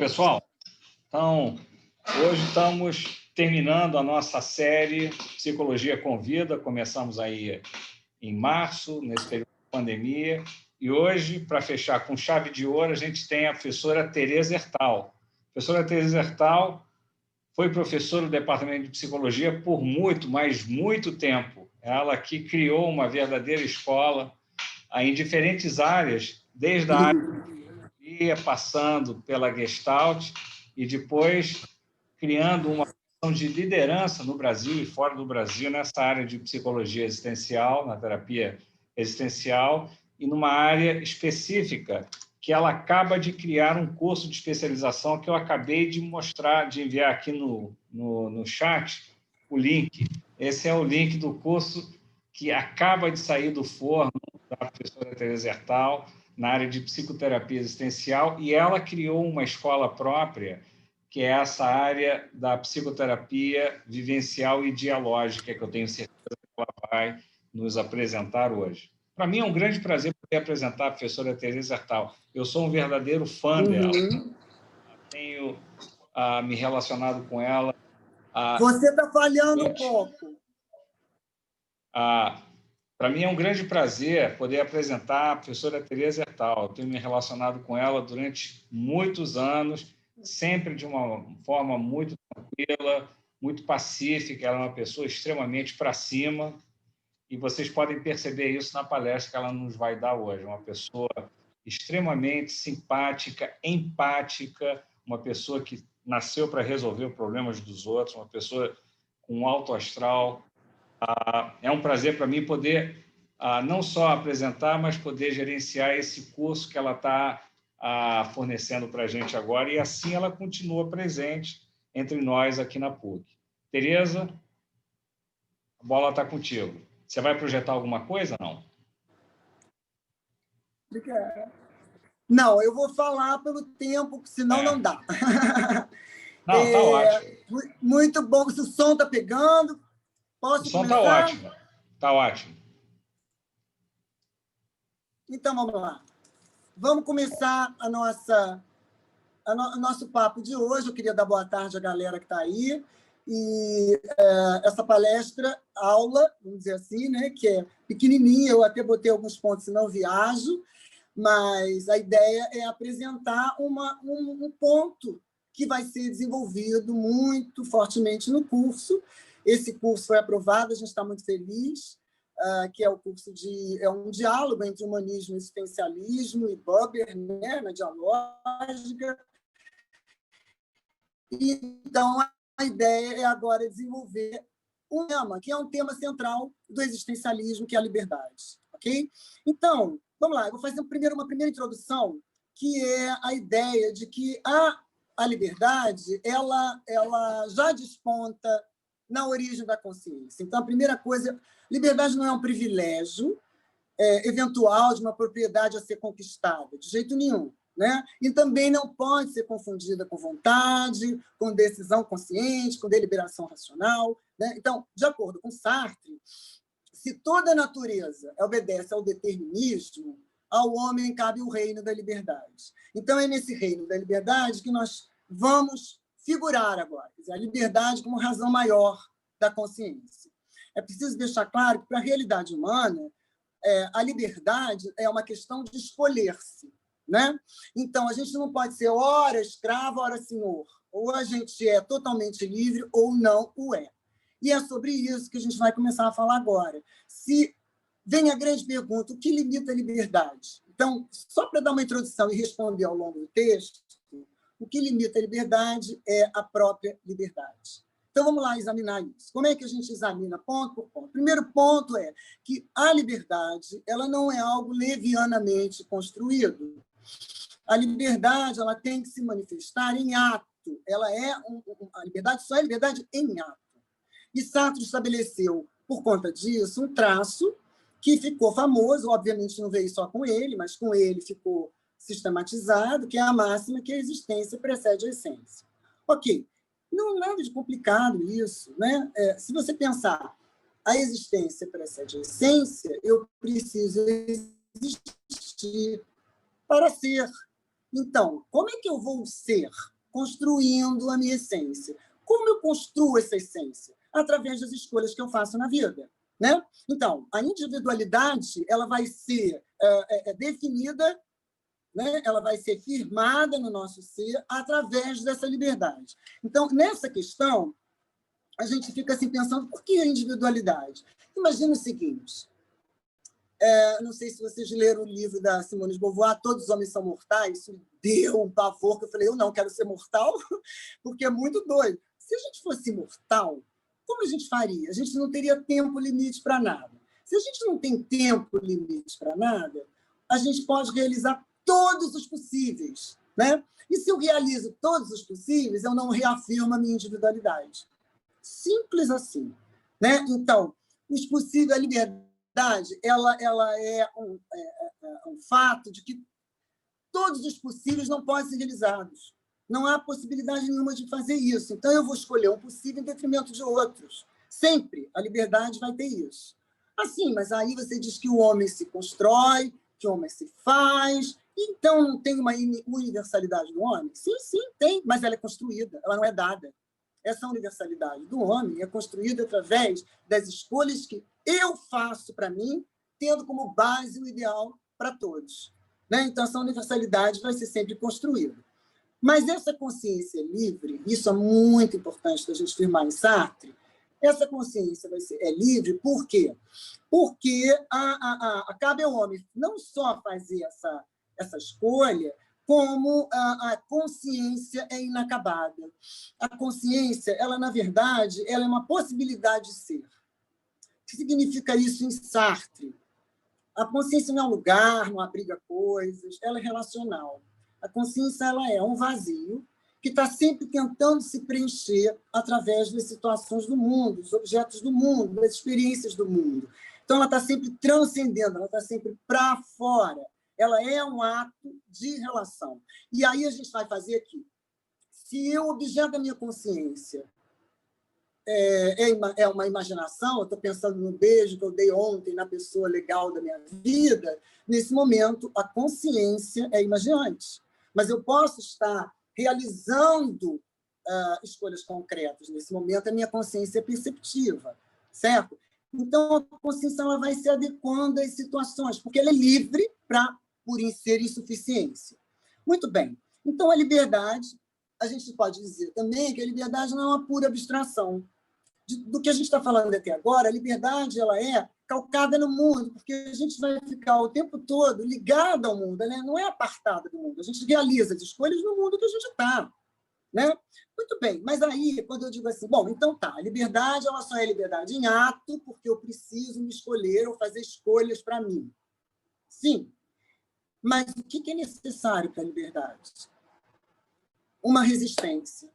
Pessoal, então, hoje estamos terminando a nossa série Psicologia Convida. Começamos aí em março, nesse período de pandemia, e hoje, para fechar com chave de ouro, a gente tem a professora Tereza Ertal. A professora Tereza Ertal foi professora do Departamento de Psicologia por mas muito tempo. Ela que criou uma verdadeira escola em diferentes áreas, desde a área ia passando pela Gestalt e depois criando uma ação de liderança no Brasil e fora do Brasil nessa área de psicologia existencial, na terapia existencial, e numa área específica que ela acaba de criar um curso de especialização que eu acabei de mostrar, de enviar aqui no chat o link. Esse é o link do curso que acaba de sair do forno da professora Tereza Ertal, na área de psicoterapia existencial, e ela criou uma escola própria, que é essa área da psicoterapia vivencial e dialógica, que eu tenho certeza que ela vai nos apresentar hoje. Para mim é um grande prazer poder apresentar a professora Tereza Ertal. Eu sou um verdadeiro fã dela. Tenho me relacionado com ela. Você está falhando um pouco. Para mim é um grande prazer poder apresentar a professora Tereza Ertal. Eu tenho me relacionado com ela durante muitos anos, sempre de uma forma muito tranquila, muito pacífica. Ela é uma pessoa extremamente para cima, e vocês podem perceber isso na palestra que ela nos vai dar hoje. Uma pessoa extremamente simpática, empática, uma pessoa que nasceu para resolver os problemas dos outros, uma pessoa com alto astral. É um prazer para mim poder não só apresentar, mas poder gerenciar esse curso que ela está fornecendo para a gente agora, e assim ela continua presente entre nós aqui na PUC. Tereza, a bola está contigo. Você vai projetar alguma coisa, não? Não, eu vou falar pelo tempo, senão não dá. Não, está ótimo. Muito bom. Se o som está pegando, posso começar? O som está ótimo. Está ótimo. Então, vamos lá. Vamos começar o nosso papo de hoje. Eu queria dar boa tarde à galera que está aí. E essa palestra, aula, vamos dizer assim, né, que é pequenininha, eu até botei alguns pontos, senão viajo, mas a ideia é apresentar um ponto que vai ser desenvolvido muito fortemente no curso. Esse curso foi aprovado, a gente está muito feliz, que é o curso é um diálogo entre humanismo e existencialismo e Buber, né, na dialógica. Então, a ideia é agora desenvolver um tema, que é um tema central do existencialismo, que é a liberdade. Okay? Então, vamos lá, eu vou fazer uma primeira introdução, que é a ideia de que a liberdade ela já desponta na origem da consciência. Então, a primeira coisa, liberdade não é um privilégio eventual de uma propriedade a ser conquistada, de jeito nenhum. Né? E também não pode ser confundida com vontade, com decisão consciente, com deliberação racional. Né? Então, de acordo com Sartre, se toda a natureza obedece ao determinismo, ao homem cabe o reino da liberdade. Então, é nesse reino da liberdade que nós vamos figurar agora, quer dizer, a liberdade como razão maior da consciência. É preciso deixar claro que, para a realidade humana, a liberdade é uma questão de escolher-se. Né? Então, a gente não pode ser ora escravo, ora senhor. Ou a gente é totalmente livre ou não o é. E é sobre isso que a gente vai começar a falar agora. Vem a grande pergunta, o que limita a liberdade? Então, só para dar uma introdução e responder ao longo do texto, o que limita a liberdade é a própria liberdade. Então, vamos lá examinar isso. Como é que a gente examina ponto por ponto? O primeiro ponto é que a liberdade ela não é algo levianamente construído. A liberdade ela tem que se manifestar em ato. A liberdade só é liberdade em ato. E Sartre estabeleceu, por conta disso, um traço que ficou famoso, obviamente não veio só com ele, mas com ele ficou sistematizado, que é a máxima que a existência precede a essência. Ok, não é nada de complicado isso. Né? Se você pensar, a existência precede a essência, eu preciso existir para ser. Então, como é que eu vou ser? Construindo a minha essência. Como eu construo essa essência? Através das escolhas que eu faço na vida, né? Então, a individualidade ela vai ser definida, né? Ela vai ser firmada no nosso ser através dessa liberdade. Então, nessa questão, a gente fica assim pensando, por que a individualidade? Imagina o seguinte, não sei se vocês leram o livro da Simone de Beauvoir, Todos os Homens São Mortais, isso me deu um pavor, que eu falei, eu não quero ser mortal, porque é muito doido. Se a gente fosse mortal, como a gente faria? A gente não teria tempo limite para nada. Se a gente não tem tempo limite para nada, a gente pode realizar todos os possíveis, né? E se eu realizo todos os possíveis, eu não reafirmo a minha individualidade. Simples assim, né? Então, os possíveis, a liberdade, ela é um fato de que todos os possíveis não podem ser realizados. Não há possibilidade nenhuma de fazer isso. Então, eu vou escolher um possível em detrimento de outros. Sempre a liberdade vai ter isso. Assim, mas aí você diz que o homem se constrói, que o homem se faz. Então, não tem uma universalidade do homem? Sim, tem, mas ela é construída, ela não é dada. Essa universalidade do homem é construída através das escolhas que eu faço para mim, tendo como base o ideal para todos, né? Então, essa universalidade vai ser sempre construída. Mas essa consciência livre, isso é muito importante da gente firmar em Sartre, essa consciência é livre por quê? Porque cabe ao homem não só fazer essa escolha, como a consciência é inacabada. A consciência, ela, na verdade, ela é uma possibilidade de ser. O que significa isso em Sartre? A consciência não é um lugar, não abriga coisas, ela é relacional. A consciência ela é um vazio que está sempre tentando se preencher através das situações do mundo, dos objetos do mundo, das experiências do mundo. Então, ela está sempre transcendendo, ela está sempre para fora. Ela é um ato de relação. E aí a gente vai fazer aqui. Se o objeto da minha consciência é uma imaginação, eu estou pensando no beijo que eu dei ontem na pessoa legal da minha vida, nesse momento, a consciência é imaginante. Mas eu posso estar realizando escolhas concretas. Nesse momento, a minha consciência é perceptiva, certo? Então, a consciência ela vai se adequando às situações, porque ela é livre por ser insuficiência. Muito bem. Então, a liberdade, a gente pode dizer também que a liberdade não é uma pura abstração. Do que a gente está falando até agora, a liberdade ela é calcada no mundo, porque a gente vai ficar o tempo todo ligado ao mundo, né? Não é apartada do mundo. A gente realiza as escolhas no mundo que a gente está. Né? Muito bem, mas aí, quando eu digo assim, bom, então tá, a liberdade ela só é liberdade em ato, porque eu preciso me escolher ou fazer escolhas para mim. Sim, mas o que é necessário para a liberdade? Uma resistência.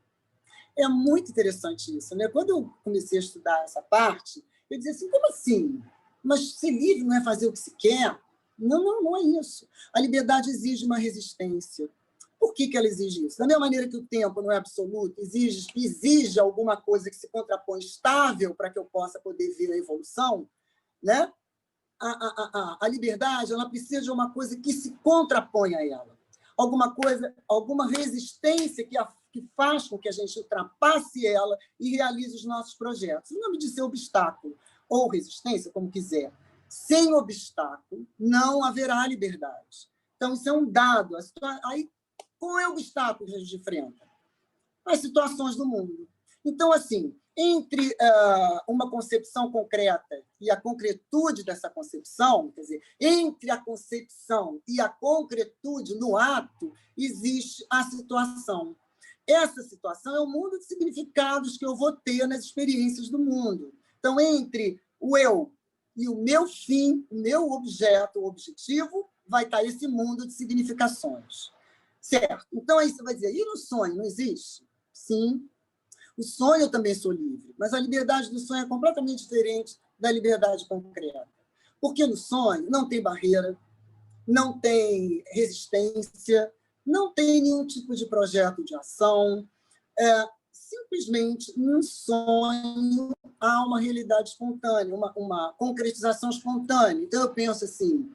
É muito interessante isso, né? Quando eu comecei a estudar essa parte, eu dizia assim, como assim? Mas ser livre não é fazer o que se quer? Não é isso. A liberdade exige uma resistência. Por que ela exige isso? Da mesma maneira que o tempo não é absoluto, exige alguma coisa que se contrapõe estável para que eu possa poder ver a evolução, né? A liberdade ela precisa de uma coisa que se contrapõe a ela. Alguma resistência que faz com que a gente ultrapasse ela e realize os nossos projetos. Em nome de ser obstáculo ou resistência, como quiser. Sem obstáculo, não haverá liberdade. Então, isso é um dado. Aí, qual é o obstáculo que a gente enfrenta? As situações do mundo. Então, assim, entre uma concepção concreta e a concretude dessa concepção, quer dizer, entre a concepção e a concretude no ato, existe a situação. Essa situação é o mundo de significados que eu vou ter nas experiências do mundo. Então, entre o eu e o meu fim, o meu objeto, o objetivo, vai estar esse mundo de significações. Certo? Então, aí você vai dizer, e no sonho, não existe? Sim. O sonho eu também sou livre, mas a liberdade do sonho é completamente diferente da liberdade concreta. Porque no sonho não tem barreira, não tem resistência, não tem nenhum tipo de projeto de ação. Simplesmente, no sonho, há uma realidade espontânea, uma concretização espontânea. Então, eu penso assim,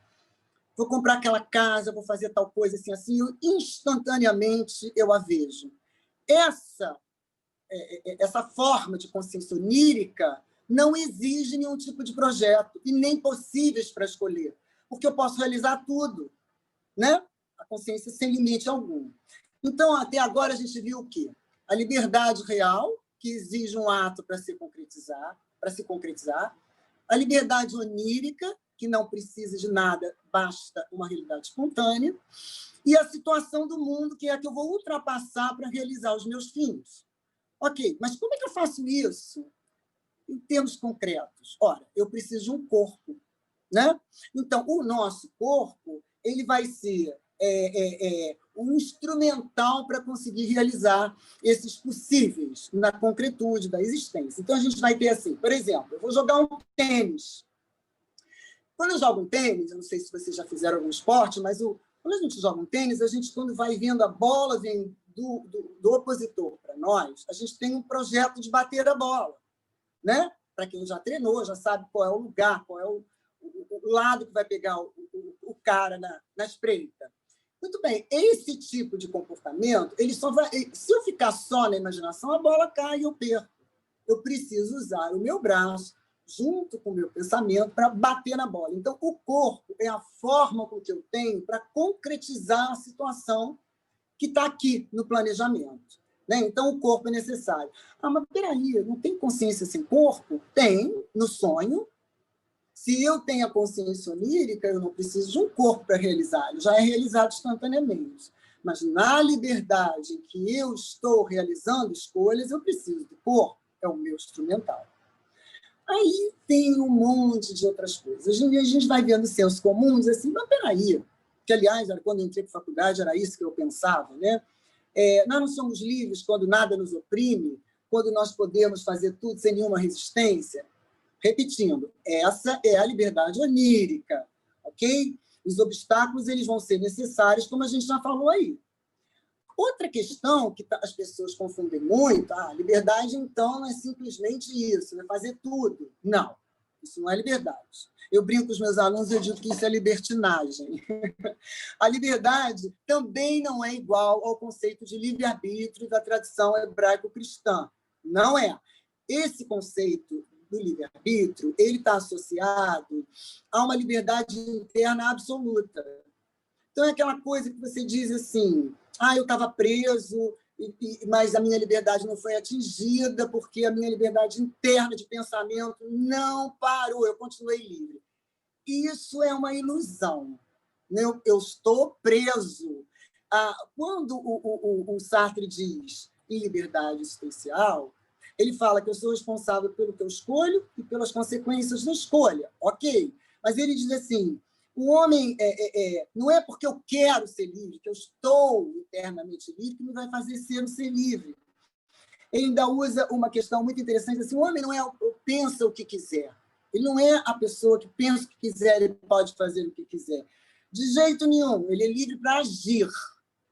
vou comprar aquela casa, vou fazer tal coisa, assim, assim, instantaneamente eu a vejo. Essa forma de consciência onírica não exige nenhum tipo de projeto e nem possíveis para escolher, porque eu posso realizar tudo, né? A consciência sem limite algum. Então, até agora, a gente viu o quê? A liberdade real, que exige um ato para se concretizar, a liberdade onírica, que não precisa de nada, basta uma realidade espontânea, e a situação do mundo, que é a que eu vou ultrapassar para realizar os meus fins. Ok, mas como é que eu faço isso em termos concretos? Ora, eu preciso de um corpo, né? Então, o nosso corpo ele vai ser um instrumental para conseguir realizar esses possíveis na concretude da existência. Então, a gente vai ter assim, por exemplo, eu vou jogar um tênis. Quando eu jogo um tênis, eu não sei se vocês já fizeram algum esporte, mas quando a gente joga um tênis, a gente, quando vai vendo a bola, vem do opositor para nós, a gente tem um projeto de bater a bola, né? Para quem já treinou, já sabe qual é o lugar, qual é o lado que vai pegar o cara na espreita. Muito bem, esse tipo de comportamento, ele só vai. Se eu ficar só na imaginação, a bola cai e eu perco. Eu preciso usar o meu braço junto com o meu pensamento para bater na bola. Então, o corpo é a forma com que eu tenho para concretizar a situação que está aqui no planejamento. Né? Então, o corpo é necessário. Ah, mas peraí, não tem consciência sem corpo? Tem, no sonho. Se eu tenho a consciência onírica, eu não preciso de um corpo para realizar, ele já é realizado instantaneamente. Mas na liberdade em que eu estou realizando escolhas, eu preciso do corpo, é o meu instrumental. Aí tem um monte de outras coisas. A gente vai vendo senso comum e diz assim, mas peraí, que, aliás, quando eu entrei para a faculdade, era isso que eu pensava, né? Nós não somos livres quando nada nos oprime, quando nós podemos fazer tudo sem nenhuma resistência. Repetindo, essa é a liberdade onírica, ok? Os obstáculos eles vão ser necessários, como a gente já falou aí. Outra questão que as pessoas confundem muito, a liberdade, então, não é simplesmente isso, é fazer tudo. Não, isso não é liberdade. Eu brinco com os meus alunos e eu digo que isso é libertinagem. A liberdade também não é igual ao conceito de livre-arbítrio da tradição hebraico-cristã. Não é. Esse conceito do livre-arbítrio, ele está associado a uma liberdade interna absoluta. Então, é aquela coisa que você diz assim, eu estava preso, mas a minha liberdade não foi atingida porque a minha liberdade interna de pensamento não parou, eu continuei livre. Isso é uma ilusão. Eu estou preso. Quando o Sartre diz em liberdade existencial, ele fala que eu sou responsável pelo que eu escolho e pelas consequências da escolha. Ok, mas ele diz assim, o homem não é porque eu quero ser livre, que eu estou internamente livre, que me vai fazer ser livre. Ele ainda usa uma questão muito interessante, assim, o homem não é o pensa o que quiser. Ele não é a pessoa que pensa o que quiser, ele pode fazer o que quiser. De jeito nenhum, ele é livre para agir.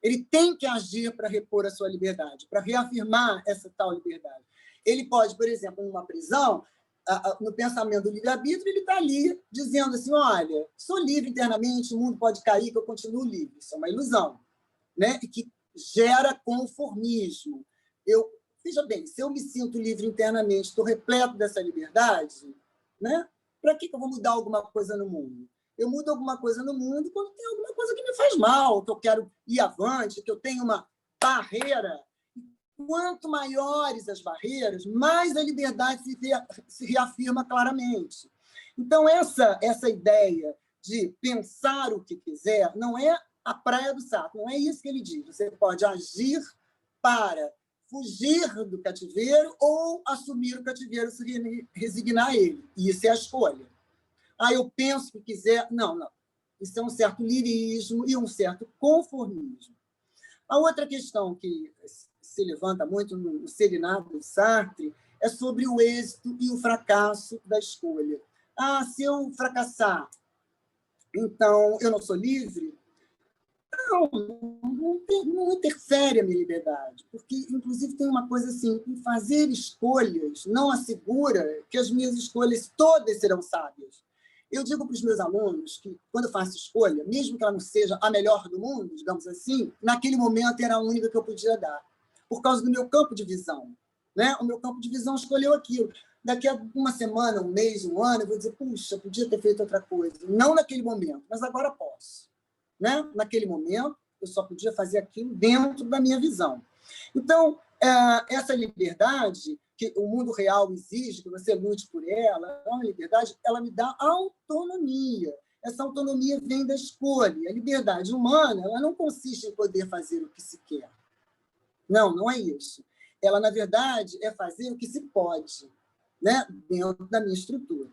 Ele tem que agir para repor a sua liberdade, para reafirmar essa tal liberdade. Ele pode, por exemplo, numa prisão, no pensamento do livre-arbítrio, ele está ali dizendo assim, olha, sou livre internamente, o mundo pode cair, que eu continuo livre. Isso é uma ilusão, né? E que gera conformismo. Veja bem, se eu me sinto livre internamente, estou repleto dessa liberdade, né? Para que eu vou mudar alguma coisa no mundo? Eu mudo alguma coisa no mundo quando tem alguma coisa que me faz mal, que eu quero ir avante, que eu tenho uma barreira. Quanto maiores as barreiras, mais a liberdade se reafirma claramente. Então, essa ideia de pensar o que quiser não é a praia do saco, não é isso que ele diz. Você pode agir para fugir do cativeiro ou assumir o cativeiro e se resignar a ele. Isso é a escolha. Eu penso o que quiser. Não. Isso é um certo lirismo e um certo conformismo. A outra questão que se levanta muito no Serenado de Sartre é sobre o êxito e o fracasso da escolha. Se eu fracassar, então eu não sou livre? Não interfere a minha liberdade, porque, inclusive, tem uma coisa assim, fazer escolhas não assegura que as minhas escolhas todas serão sábias. Eu digo para os meus alunos que, quando eu faço escolha, mesmo que ela não seja a melhor do mundo, digamos assim, naquele momento era a única que eu podia dar, por causa do meu campo de visão. Né? O meu campo de visão escolheu aquilo. Daqui a uma semana, um mês, um ano, eu vou dizer, puxa, podia ter feito outra coisa. Não naquele momento, mas agora posso. Né? Naquele momento, eu só podia fazer aquilo dentro da minha visão. Então, essa liberdade que o mundo real exige, que você lute por ela, é uma liberdade, ela me dá autonomia. Essa autonomia vem da escolha. A liberdade humana, ela não consiste em poder fazer o que se quer. Não, não é isso. Ela, na verdade, é fazer o que se pode, né? Dentro da minha estrutura.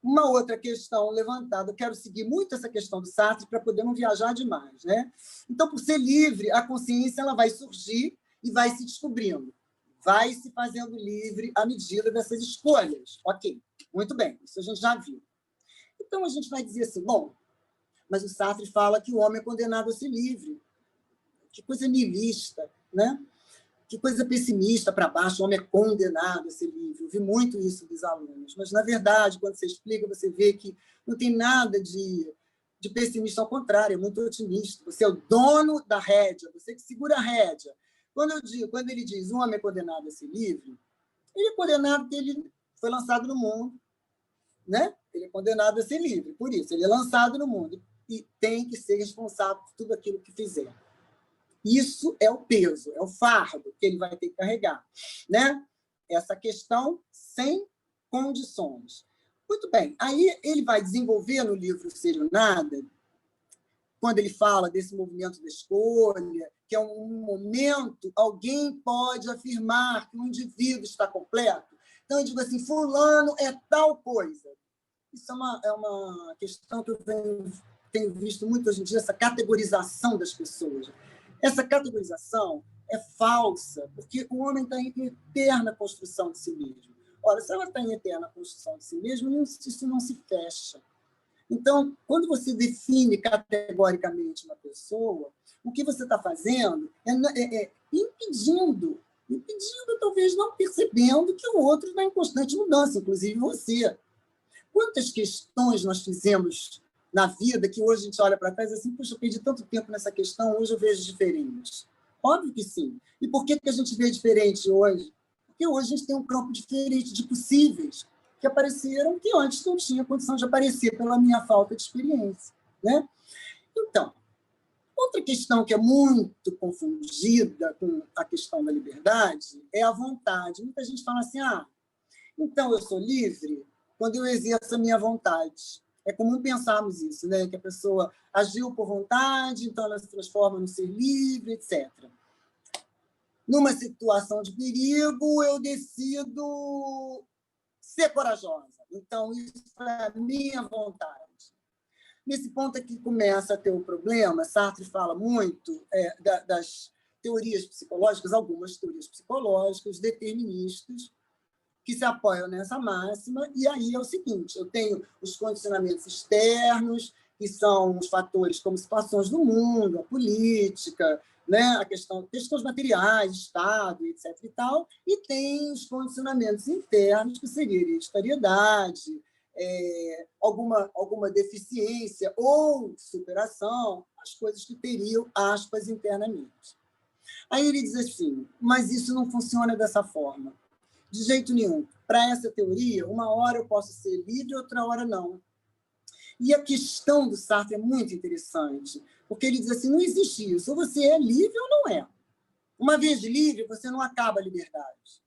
Uma outra questão levantada, eu quero seguir muito essa questão do Sartre para poder não viajar demais. Né? Então, por ser livre, a consciência ela vai surgir e vai se descobrindo, vai se fazendo livre à medida dessas escolhas. Ok, muito bem, isso a gente já viu. Então, a gente vai dizer assim, bom, mas o Sartre fala que o homem é condenado a ser livre. Que coisa niilista, né? Que coisa pessimista para baixo, o homem é condenado a ser livre. Eu vi muito isso dos alunos. Mas, na verdade, quando você explica, você vê que não tem nada de pessimista, ao contrário, é muito otimista. Você é o dono da rédea, você que segura a rédea. Quando ele diz o homem é condenado a ser livre, ele é condenado porque ele foi lançado no mundo, né? Ele é condenado a ser livre, por isso, ele é lançado no mundo e tem que ser responsável por tudo aquilo que fizer. Isso é o peso, é o fardo que ele vai ter que carregar, né? Essa questão sem condições. Muito bem, aí ele vai desenvolver no livro Ser ou Nada, quando ele fala desse movimento da escolha, que é um momento, alguém pode afirmar que um indivíduo está completo. Então, eu digo assim, fulano é tal coisa. Isso é uma questão que eu tenho visto muito hoje em dia, essa categorização das pessoas. Essa categorização é falsa, porque o homem está em eterna construção de si mesmo. Ora, se ela está em eterna construção de si mesmo, isso não se fecha. Então, quando você define categoricamente uma pessoa, o que você está fazendo é impedindo, talvez não percebendo que o outro está em constante mudança, inclusive você. Quantas questões nós fizemos na vida que hoje a gente olha para trás e assim, puxa, eu perdi tanto tempo nessa questão, hoje eu vejo diferente. Óbvio que sim. E por que a gente vê diferente hoje? Porque hoje a gente tem um campo diferente de possíveis que apareceram que antes não tinha condição de aparecer pela minha falta de experiência. Né? Então, outra questão que é muito confundida com a questão da liberdade é a vontade. Muita gente fala assim, então eu sou livre quando eu exerço a minha vontade. É comum pensarmos isso, né? Que a pessoa agiu por vontade, então ela se transforma no ser livre, etc. Numa situação de perigo, eu decido ser corajosa. Então, isso é a minha vontade. Nesse ponto aqui começa a ter o problema. Sartre fala muito das teorias psicológicas, algumas teorias psicológicas deterministas, que se apoiam nessa máxima, e aí é o seguinte, eu tenho os condicionamentos externos, que são os fatores como situações do mundo, a política, né, a questões materiais, Estado, etc. e tal, e tem os condicionamentos internos, que seria hereditariedade, alguma deficiência ou superação, as coisas que teriam aspas internamente. Aí ele diz assim, mas isso não funciona dessa forma. De jeito nenhum. Para essa teoria, uma hora eu posso ser livre, outra hora não. E a questão do Sartre é muito interessante, porque ele diz assim, não existe isso, ou você é livre ou não é. Uma vez livre, você não acaba a liberdade.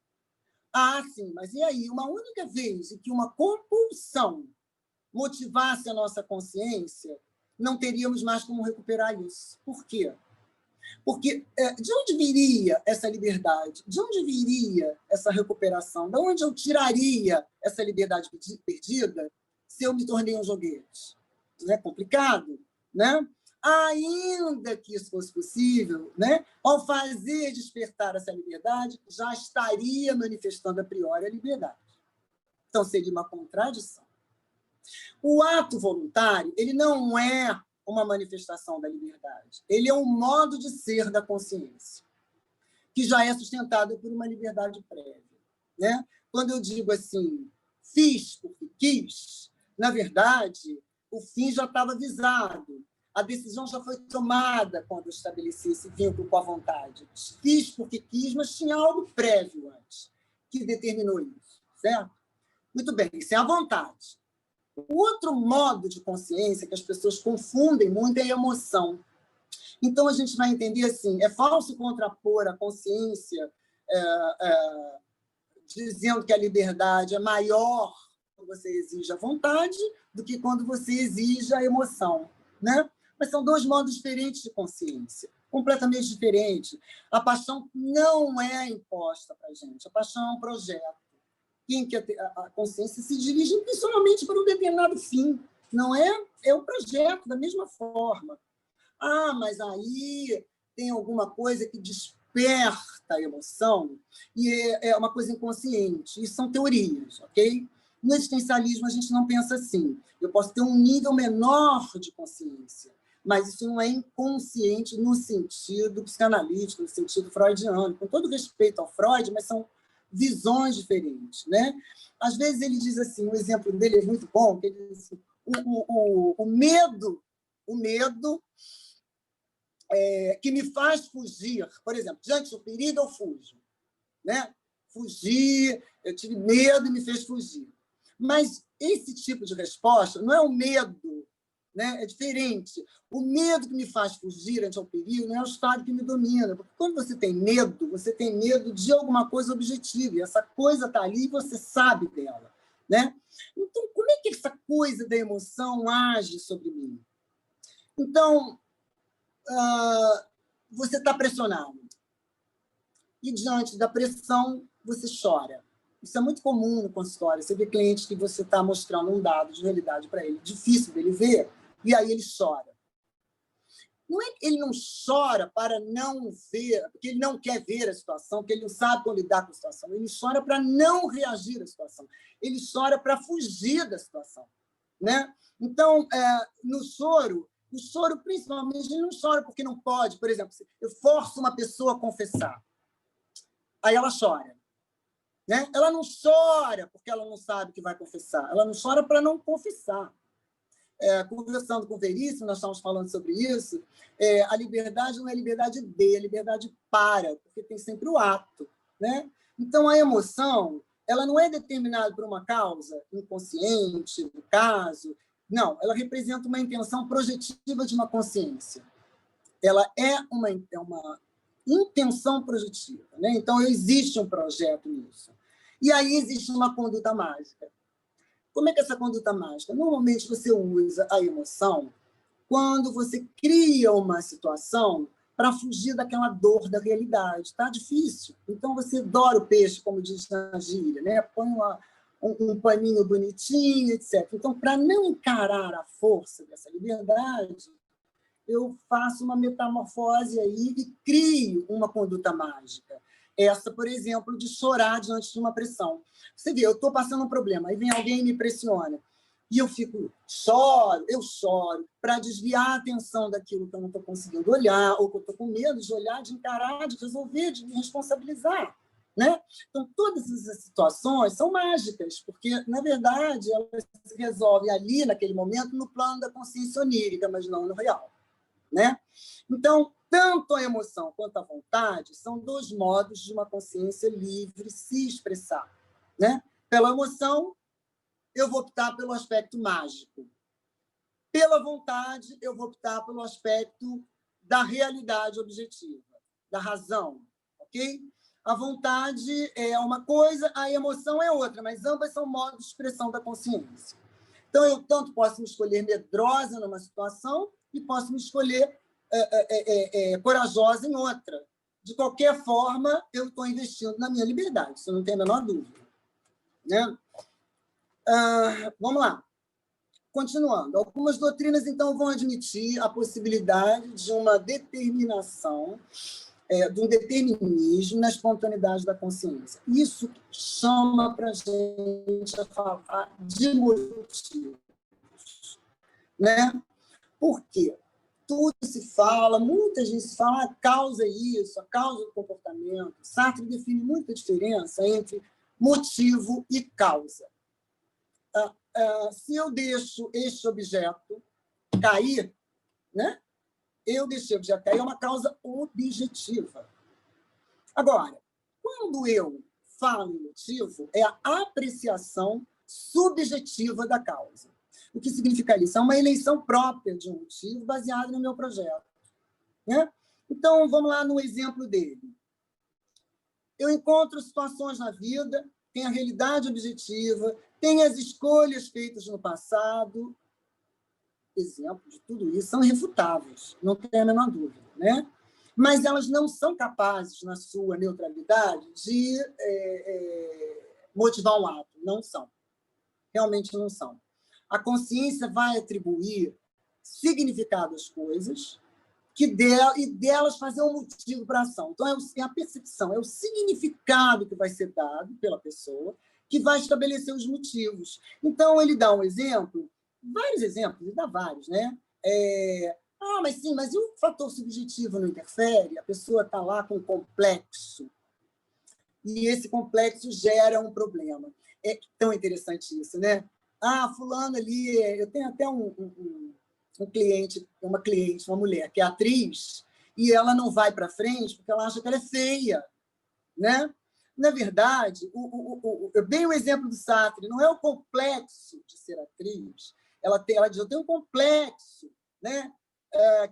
Sim, mas e aí? Uma única vez em que uma compulsão motivasse a nossa consciência, não teríamos mais como recuperar isso. Por quê? Porque de onde viria essa liberdade? De onde viria essa recuperação? De onde eu tiraria essa liberdade perdida se eu me tornei um joguete? Não é complicado, né? Ainda que isso fosse possível, né? Ao fazer despertar essa liberdade, já estaria manifestando a priori a liberdade. Então, seria uma contradição. O ato voluntário, ele não é uma manifestação da liberdade. Ele é um modo de ser da consciência, que já é sustentado por uma liberdade prévia. Né? Quando eu digo assim, fiz porque quis, na verdade, o fim já estava avisado. A decisão já foi tomada quando eu estabeleci esse vínculo com a vontade. Fiz porque quis, mas tinha algo prévio antes que determinou isso, certo? Muito bem, isso é a vontade. O outro modo de consciência que as pessoas confundem muito é a emoção. Então, a gente vai entender assim, é falso contrapor a consciência dizendo que a liberdade é maior quando você exige a vontade do que quando você exige a emoção, né? Mas são dois modos diferentes de consciência, completamente diferentes. A paixão não é imposta para a gente, a paixão é um projeto. Quem quer ter a consciência se dirige intencionalmente para um determinado fim, não é? É um projeto, da mesma forma. Ah, mas aí tem alguma coisa que desperta a emoção e é uma coisa inconsciente. Isso são teorias, ok? No existencialismo, a gente não pensa assim. Eu posso ter um nível menor de consciência, mas isso não é inconsciente no sentido psicanalítico, no sentido freudiano. Com todo respeito ao Freud, mas são visões diferentes, né? Às vezes ele diz assim, o exemplo dele é muito bom, que ele diz assim, o medo que me faz fugir, por exemplo, diante do perigo eu fujo, né? Fugir, eu tive medo e me fez fugir. Mas esse tipo de resposta não é o medo, né? É diferente. O medo que me faz fugir ante o perigo não é o estado que me domina. Porque quando você tem medo de alguma coisa objetiva, e essa coisa está ali e você sabe dela, né? Então, como é que essa coisa da emoção age sobre mim? Então, você está pressionado. E, diante da pressão, você chora. Isso é muito comum no consultório. Você vê cliente que você está mostrando um dado de realidade para ele, difícil dele ver, e aí ele chora. Não é que ele não chora para não ver, porque ele não quer ver a situação, porque ele não sabe como lidar com a situação. Ele chora para não reagir à situação. Ele chora para fugir da situação, né? Então, no choro, o choro, principalmente, ele não chora porque não pode. Por exemplo, eu forço uma pessoa a confessar. Aí ela chora. Né? Ela não chora porque ela não sabe que vai confessar. Ela não chora para não confessar. Conversando com o Veríssimo, nós estávamos falando sobre isso, a liberdade não é liberdade de, é liberdade para, porque tem sempre o ato. Né? Então, a emoção ela não é determinada por uma causa inconsciente, no caso. Não, ela representa uma intenção projetiva de uma consciência. Ela é uma intenção projetiva. Né? Então, existe um projeto nisso. E aí existe uma conduta mágica. Como é que é essa conduta mágica? Normalmente, você usa a emoção quando você cria uma situação para fugir daquela dor da realidade. Está difícil. Então, você dora o peixe, como diz na gíria, né? Põe um paninho bonitinho, etc. Então, para não encarar a força dessa liberdade, eu faço uma metamorfose aí e crio uma conduta mágica. Essa, por exemplo, de chorar diante de uma pressão. Você vê, eu estou passando um problema, aí vem alguém e me pressiona. E eu choro, para desviar a atenção daquilo que eu não estou conseguindo olhar, ou que eu estou com medo de olhar, de encarar, de resolver, de me responsabilizar. Né? Então, todas essas situações são mágicas, porque, na verdade, elas se resolvem ali, naquele momento, no plano da consciência onírica, mas não no real. Né? Então, tanto a emoção quanto a vontade são dois modos de uma consciência livre se expressar. Né? Pela emoção, eu vou optar pelo aspecto mágico. Pela vontade, eu vou optar pelo aspecto da realidade objetiva, da razão. Ok? A vontade é uma coisa, a emoção é outra, mas ambas são modos de expressão da consciência. Então, eu tanto posso me escolher medrosa numa situação e posso me escolher corajosa em outra. De qualquer forma, eu estou investindo na minha liberdade, isso não tem a menor dúvida. Né? Vamos lá. Continuando. Algumas doutrinas, então, vão admitir a possibilidade de uma determinação, de um determinismo na espontaneidade da consciência. Isso chama para a gente a falar de motivos. Né? Por quê? Tudo se fala, muita gente fala a causa é isso, a causa do comportamento. Sartre define muita diferença entre motivo e causa. se eu deixo este objeto cair, né? Eu deixei o objeto cair é uma causa objetiva. Agora, quando eu falo em motivo, é a apreciação subjetiva da causa. O que significa isso? É uma eleição própria de um motivo baseado no meu projeto. Né? Então, vamos lá no exemplo dele. Eu encontro situações na vida, tem a realidade objetiva, tem as escolhas feitas no passado. Exemplos de tudo isso são irrefutáveis, não tem a menor dúvida. Né? Mas elas não são capazes, na sua neutralidade, de motivar um ato. Não são. Realmente não são. A consciência vai atribuir significado às coisas e delas fazer um motivo para a ação. Então, é a percepção, é o significado que vai ser dado pela pessoa que vai estabelecer os motivos. Então, ele dá um exemplo, vários exemplos, ele dá vários, né? Mas sim, mas e o fator subjetivo não interfere? A pessoa está lá com um complexo, e esse complexo gera um problema. É tão interessante isso, né? Fulano ali... Eu tenho até um cliente, uma mulher, que é atriz, e ela não vai para frente porque ela acha que ela é feia. Né? Na verdade, bem o exemplo do Sartre, não é o complexo de ser atriz. Ela diz, eu tenho um complexo, né?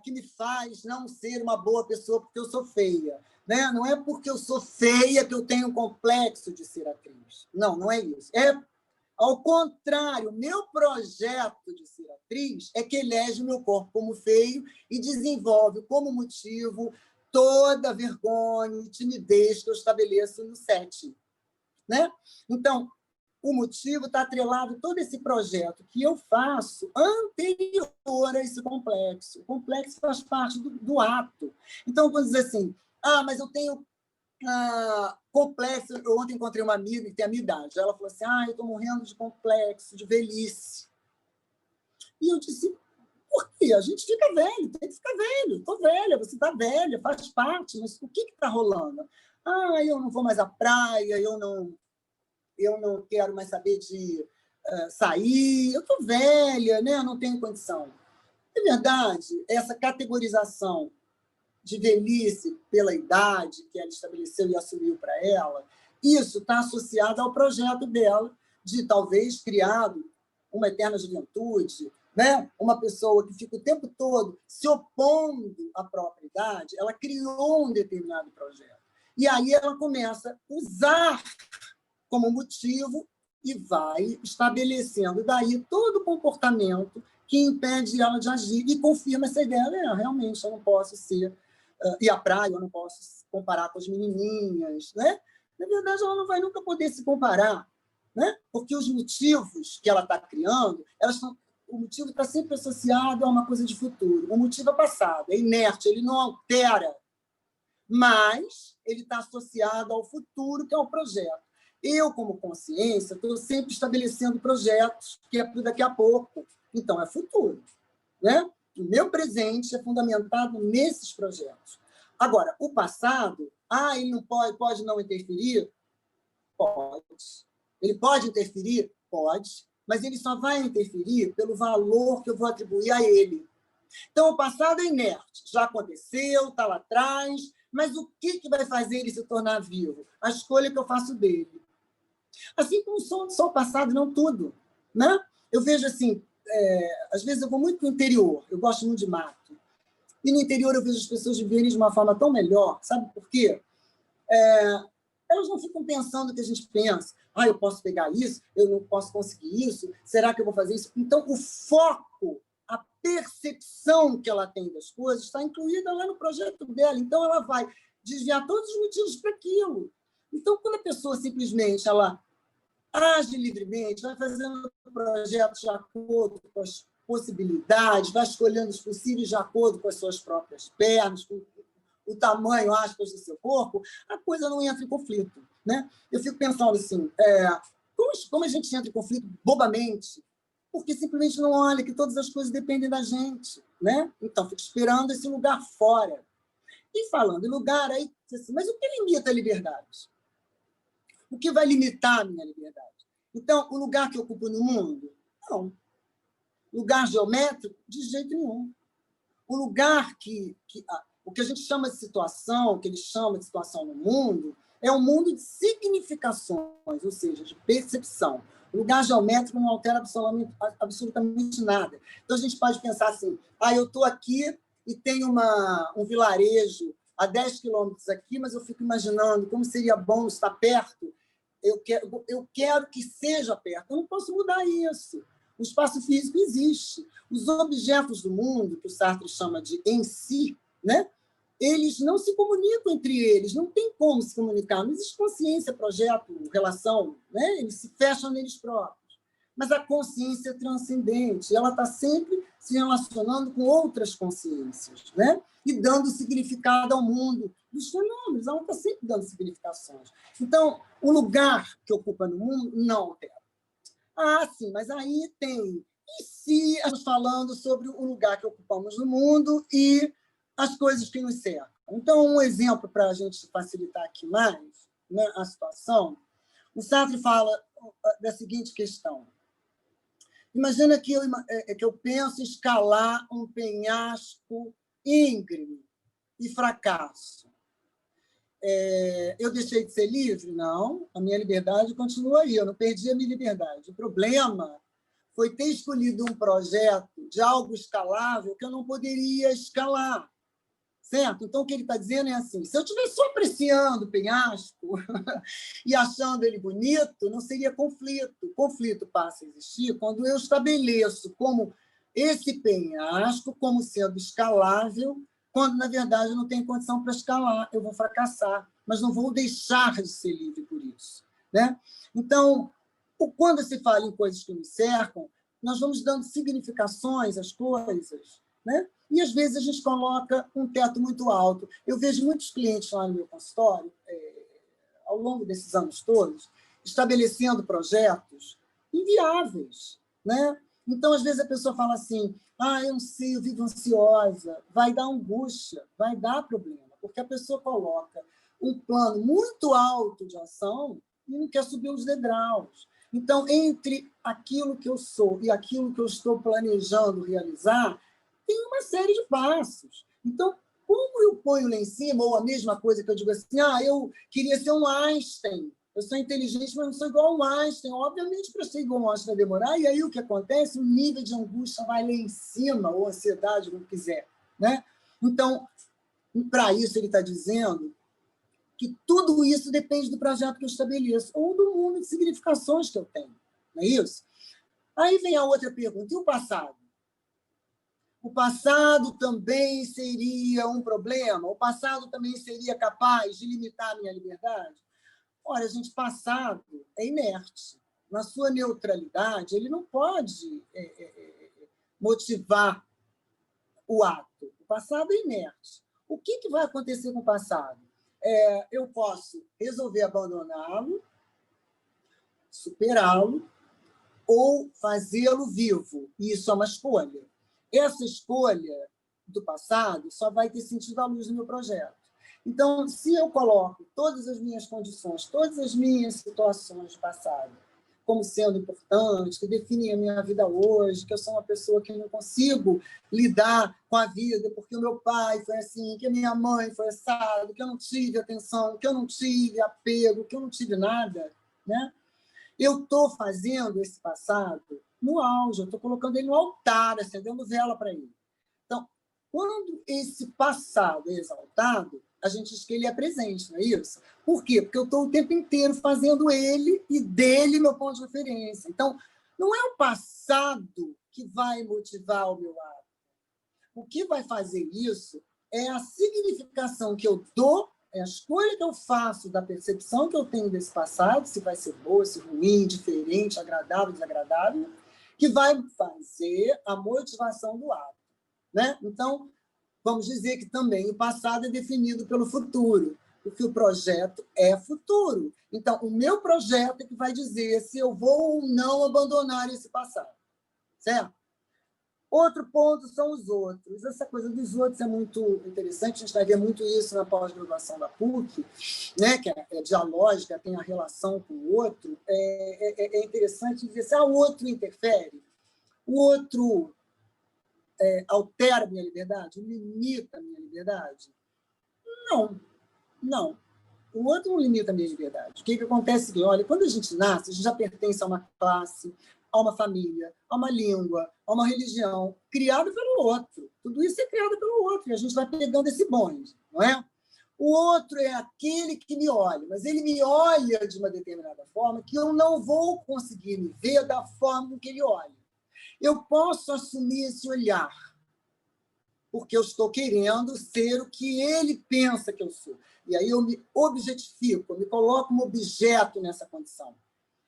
Que me faz não ser uma boa pessoa porque eu sou feia. Né? Não é porque eu sou feia que eu tenho um complexo de ser atriz. Não, não é isso. Ao contrário, o meu projeto de ser atriz é que elege o meu corpo como feio e desenvolve como motivo toda a vergonha e timidez que eu estabeleço no set. Né? Então, o motivo está atrelado a todo esse projeto que eu faço anterior a esse complexo. O complexo faz parte do ato. Então, quando diz assim, mas eu tenho complexo. Eu ontem encontrei uma amiga que tem a minha idade. Ela falou assim, eu estou morrendo de complexo, de velhice. E eu disse, por quê? A gente fica velho, tem que ficar velho. Estou velha, você está velha, faz parte, mas o que está rolando? Eu não vou mais à praia, eu não quero mais saber de sair, eu estou velha, né? Eu não tenho condição. É verdade, essa categorização de velhice pela idade que ela estabeleceu e assumiu para ela, isso está associado ao projeto dela de, talvez, criado uma eterna juventude, né? Uma pessoa que fica o tempo todo se opondo à própria idade, ela criou um determinado projeto. E aí ela começa a usar como motivo e vai estabelecendo daí todo o comportamento que impede ela de agir e confirma essa ideia, realmente, eu não posso ir à praia, eu não posso comparar com as menininhas, né? Na verdade, ela não vai nunca poder se comparar, né? Porque os motivos que ela está criando, o motivo está sempre associado a uma coisa de futuro. O motivo é passado, é inerte, ele não altera, mas ele está associado ao futuro, que é o projeto. Eu, como consciência, estou sempre estabelecendo projetos que é para daqui a pouco. Então, é futuro. Né? O meu presente é fundamentado nesses projetos. Agora, o passado, ele não pode não interferir? Pode. Ele pode interferir? Pode. Mas ele só vai interferir pelo valor que eu vou atribuir a ele. Então, o passado é inerte. Já aconteceu, está lá atrás, mas o que vai fazer ele se tornar vivo? A escolha que eu faço dele. Assim como só o passado, não tudo. Né? Eu vejo assim, às vezes eu vou muito para o interior, eu gosto muito de mato. E no interior eu vejo as pessoas viverem de uma forma tão melhor, sabe por quê? Elas não ficam pensando o que a gente pensa. Eu posso pegar isso, eu não posso conseguir isso, será que eu vou fazer isso? Então, o foco, a percepção que ela tem das coisas está incluída lá no projeto dela. Então, ela vai desviar todos os motivos para aquilo. Então, quando a pessoa simplesmente ela age livremente, vai fazendo projetos de acordo com as possibilidades, vai escolhendo os possíveis de acordo com as suas próprias pernas, com o tamanho, aspas, do seu corpo, a coisa não entra em conflito. Né? Eu fico pensando assim, como a gente entra em conflito bobamente? Porque simplesmente não olha que todas as coisas dependem da gente. Né? Então, fico esperando esse lugar fora. E falando em lugar, mas o que limita a liberdade? O que vai limitar a minha liberdade? Então, o lugar que eu ocupo no mundo? Não. Lugar geométrico? De jeito nenhum. O lugar o que a gente chama de situação, o que eles chamam de situação no mundo, é um mundo de significações, ou seja, de percepção. O lugar geométrico não altera absolutamente nada. Então, a gente pode pensar assim, eu estou aqui e tem um vilarejo a 10 quilômetros aqui, mas eu fico imaginando como seria bom estar perto. Eu quero que seja perto. Eu não posso mudar isso. O espaço físico existe. Os objetos do mundo, que o Sartre chama de em si, né? Eles não se comunicam entre eles, não tem como se comunicar. Não existe consciência, projeto, relação, né? Eles se fecham neles próprios. Mas a consciência é transcendente, ela está sempre se relacionando com outras consciências, né? E dando significado ao mundo dos fenômenos, ela está sempre dando significações. Então, o lugar que ocupa no mundo não altera. Sim, mas aí tem... E se estamos falando sobre o lugar que ocupamos no mundo e as coisas que nos cercam? Então, um exemplo para a gente facilitar aqui mais, né, a situação, o Sartre fala da seguinte questão. Imagina que eu penso em escalar um penhasco íngreme e fracasso. Eu deixei de ser livre? Não, a minha liberdade continua aí, eu não perdi a minha liberdade. O problema foi ter escolhido um projeto de algo escalável que eu não poderia escalar. Certo? Então, o que ele está dizendo é assim, se eu estiver só apreciando o penhasco e achando ele bonito, não seria conflito. O conflito passa a existir quando eu estabeleço como esse penhasco como sendo escalável, quando, na verdade, eu não tenho condição para escalar, eu vou fracassar, mas não vou deixar de ser livre por isso. Né? Então, quando se fala em coisas que nos cercam, nós vamos dando significações às coisas, né? E, às vezes, a gente coloca um teto muito alto. Eu vejo muitos clientes lá no meu consultório, ao longo desses anos todos, estabelecendo projetos inviáveis. Né? Então, às vezes, a pessoa fala assim, eu não sei, eu vivo ansiosa, vai dar angústia, vai dar problema, porque a pessoa coloca um plano muito alto de ação e não quer subir os degraus. Então, entre aquilo que eu sou e aquilo que eu estou planejando realizar, tem uma série de passos. Então, como eu ponho lá em cima, ou a mesma coisa que eu digo assim, eu queria ser um Einstein, eu sou inteligente, mas não sou igual um Einstein. Obviamente, para ser igual um Einstein vai demorar, e aí o que acontece? O nível de angústia vai lá em cima, ou ansiedade, como quiser. Né? Então, para isso, ele está dizendo que tudo isso depende do projeto que eu estabeleço, ou do mundo de significações que eu tenho. Não é isso? Aí vem a outra pergunta, e o passado? O passado também seria um problema? O passado também seria capaz de limitar a minha liberdade? Ora, gente, passado é inerte. Na sua neutralidade, ele não pode motivar o ato. O passado é inerte. O que vai acontecer com o passado? Eu posso resolver abandoná-lo, superá-lo, ou fazê-lo vivo. E isso é uma escolha. Essa escolha do passado só vai ter sentido à luz do meu projeto. Então, se eu coloco todas as minhas condições, todas as minhas situações do passado como sendo importantes, que definem a minha vida hoje, que eu sou uma pessoa que não consigo lidar com a vida porque o meu pai foi assim, que a minha mãe foi assado, que eu não tive atenção, que eu não tive apego, que eu não tive nada, né? Eu estou fazendo esse passado no auge, eu estou colocando ele no altar, acendendo vela para ele. Então, quando esse passado é exaltado, a gente diz que ele é presente, não é isso? Por quê? Porque eu estou o tempo inteiro fazendo ele e dele meu ponto de referência. Então, não é o passado que vai motivar o meu ato. O que vai fazer isso é a significação que eu dou, é a escolha que eu faço da percepção que eu tenho desse passado, se vai ser boa, se ruim, diferente, agradável, desagradável, que vai fazer a motivação do ato. Né? Então, vamos dizer que também o passado é definido pelo futuro, porque o projeto é futuro. Então, o meu projeto é que vai dizer se eu vou ou não abandonar esse passado. Certo? Outro ponto são os outros. Essa coisa dos outros é muito interessante, a gente vai ver muito isso na pós-graduação da PUC, né, que é dialógica, tem a relação com o outro. É interessante dizer se o outro interfere, o outro altera a minha liberdade, limita a minha liberdade. Não, não. O outro não limita a minha liberdade. O que acontece? Olha, quando a gente nasce, a gente já pertence a uma classe, a uma família, a uma língua, a uma religião, criado pelo outro. Tudo isso é criado pelo outro, e a gente vai pegando esse bonde, não é? O outro é aquele que me olha, mas ele me olha de uma determinada forma que eu não vou conseguir me ver da forma que ele olha. Eu posso assumir esse olhar, porque eu estou querendo ser o que ele pensa que eu sou. E aí eu me objetifico, eu me coloco como objeto nessa condição.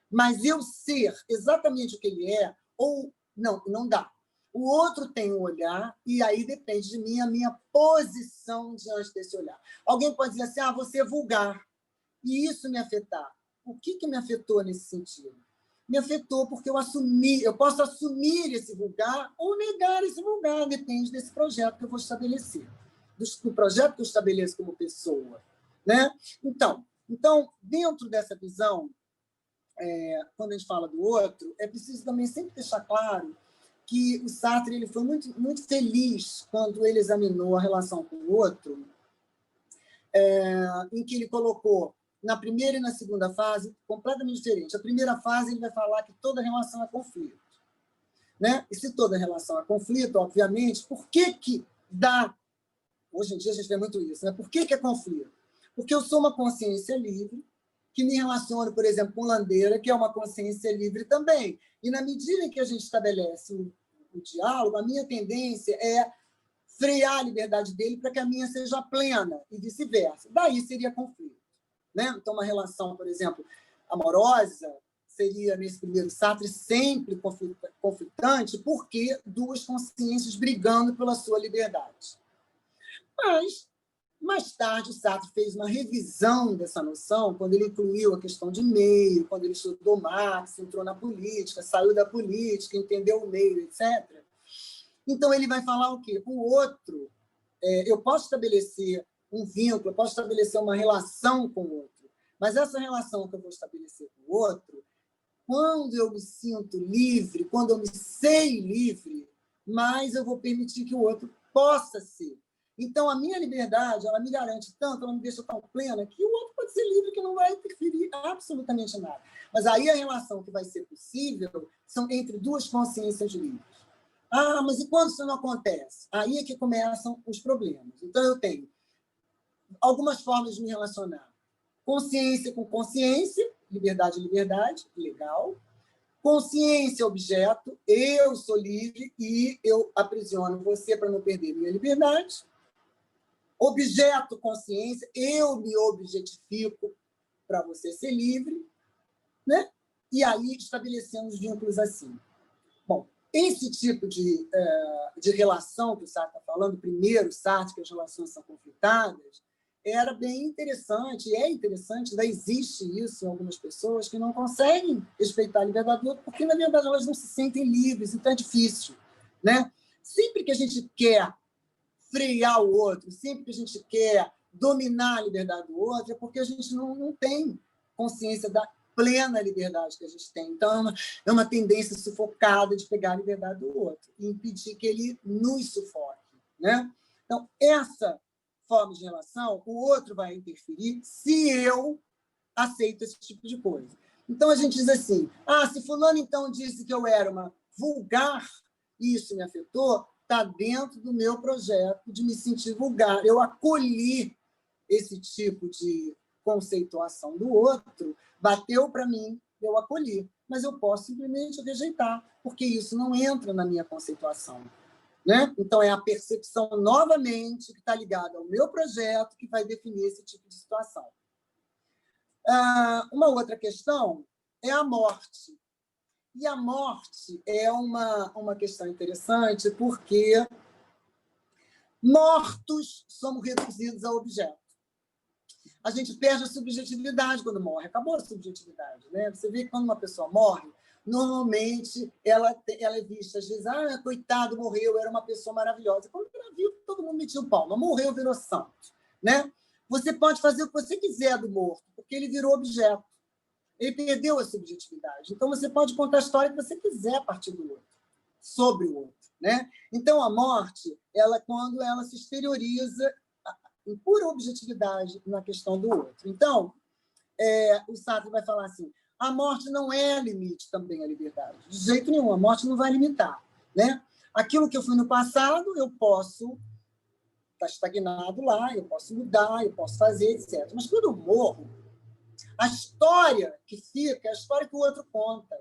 Mas eu ser exatamente o que ele é, ou não, não dá. O outro tem um olhar, e aí depende de mim a minha posição diante desse olhar. Alguém pode dizer assim, você é vulgar, e isso me afetar. O que me afetou nesse sentido? Me afetou porque eu posso assumir esse vulgar ou negar esse vulgar, depende desse projeto que eu vou estabelecer, do projeto que eu estabeleço como pessoa, né? Então, dentro dessa visão, quando a gente fala do outro, é preciso também sempre deixar claro que o Sartre ele foi muito, muito feliz quando ele examinou a relação com o outro, em que ele colocou na primeira e na segunda fase, completamente diferente. A primeira fase, ele vai falar que toda relação é conflito. Né? E se toda relação é conflito, obviamente, por que dá... Hoje em dia a gente vê muito isso. Né? Por que é conflito? Porque eu sou uma consciência livre, que me relaciono, por exemplo, com Landeira, que é uma consciência livre também. E na medida em que a gente estabelece o diálogo, a minha tendência é frear a liberdade dele para que a minha seja plena, e vice-versa. Daí seria conflito. Né? Então, uma relação, por exemplo, amorosa, seria, nesse primeiro Sartre, sempre conflitante, porque duas consciências brigando pela sua liberdade. Mas, mais tarde, Sartre fez uma revisão dessa noção, quando ele incluiu a questão de meio, quando ele estudou Marx, entrou na política, saiu da política, entendeu o meio, etc. Então, ele vai falar o quê? O outro, eu posso estabelecer um vínculo, eu posso estabelecer uma relação com o outro, mas essa relação que eu vou estabelecer com o outro, quando eu me sinto livre, quando eu me sei livre, mais eu vou permitir que o outro possa ser. Então, a minha liberdade, ela me garante tanto, ela me deixa tão plena, que o outro pode ser livre, que não vai interferir absolutamente nada. Mas aí a relação que vai ser possível são entre duas consciências livres. Mas e quando isso não acontece? Aí é que começam os problemas. Então, eu tenho algumas formas de me relacionar. Consciência com consciência, liberdade, legal. Consciência, objeto, eu sou livre e eu aprisiono você para não perder minha liberdade. Objeto, consciência, eu me objetifico para você ser livre, né? E aí estabelecemos vínculos assim. Bom, esse tipo de relação que o Sartre está falando, primeiro Sartre, que as relações são conflitadas, era bem interessante, é interessante, ainda existe isso em algumas pessoas que não conseguem respeitar a liberdade do outro, porque, na verdade, elas não se sentem livres, então é difícil. Né? Sempre que a gente quer frear o outro, sempre que a gente quer dominar a liberdade do outro, é porque a gente não tem consciência da plena liberdade que a gente tem. Então, é uma tendência sufocada de pegar a liberdade do outro e impedir que ele nos sufoque. Né? Então, essa forma de relação, o outro vai interferir se eu aceito esse tipo de coisa. Então, a gente diz assim, se fulano, então, disse que eu era uma vulgar, e isso me afetou, está dentro do meu projeto de me sentir vulgar. Eu acolhi esse tipo de conceituação do outro, bateu para mim, eu acolhi, mas eu posso simplesmente rejeitar, porque isso não entra na minha conceituação. Né? Então, é a percepção, novamente, que está ligada ao meu projeto, que vai definir esse tipo de situação. Uma outra questão é a morte. E a morte é uma questão interessante, porque mortos somos reduzidos a objeto. A gente perde a subjetividade quando morre. Acabou a subjetividade. Né? Você vê que quando uma pessoa morre, normalmente ela é vista, às vezes, coitado, morreu, era uma pessoa maravilhosa. Quando era vivo, todo mundo metia o palma. Morreu, virou santo. Né? Você pode fazer o que você quiser do morto, porque ele virou objeto. Ele perdeu a subjetividade. Então, você pode contar a história que você quiser a partir do outro, sobre o outro. Né? Então, a morte, quando ela se exterioriza em pura objetividade na questão do outro. Então, o Sartre vai falar assim, a morte não é limite também à liberdade. De jeito nenhum, a morte não vai limitar. Né? Aquilo que eu fui no passado, eu posso estar estagnado lá, eu posso mudar, eu posso fazer, etc. Mas quando eu morro, a história que fica é a história que o outro conta.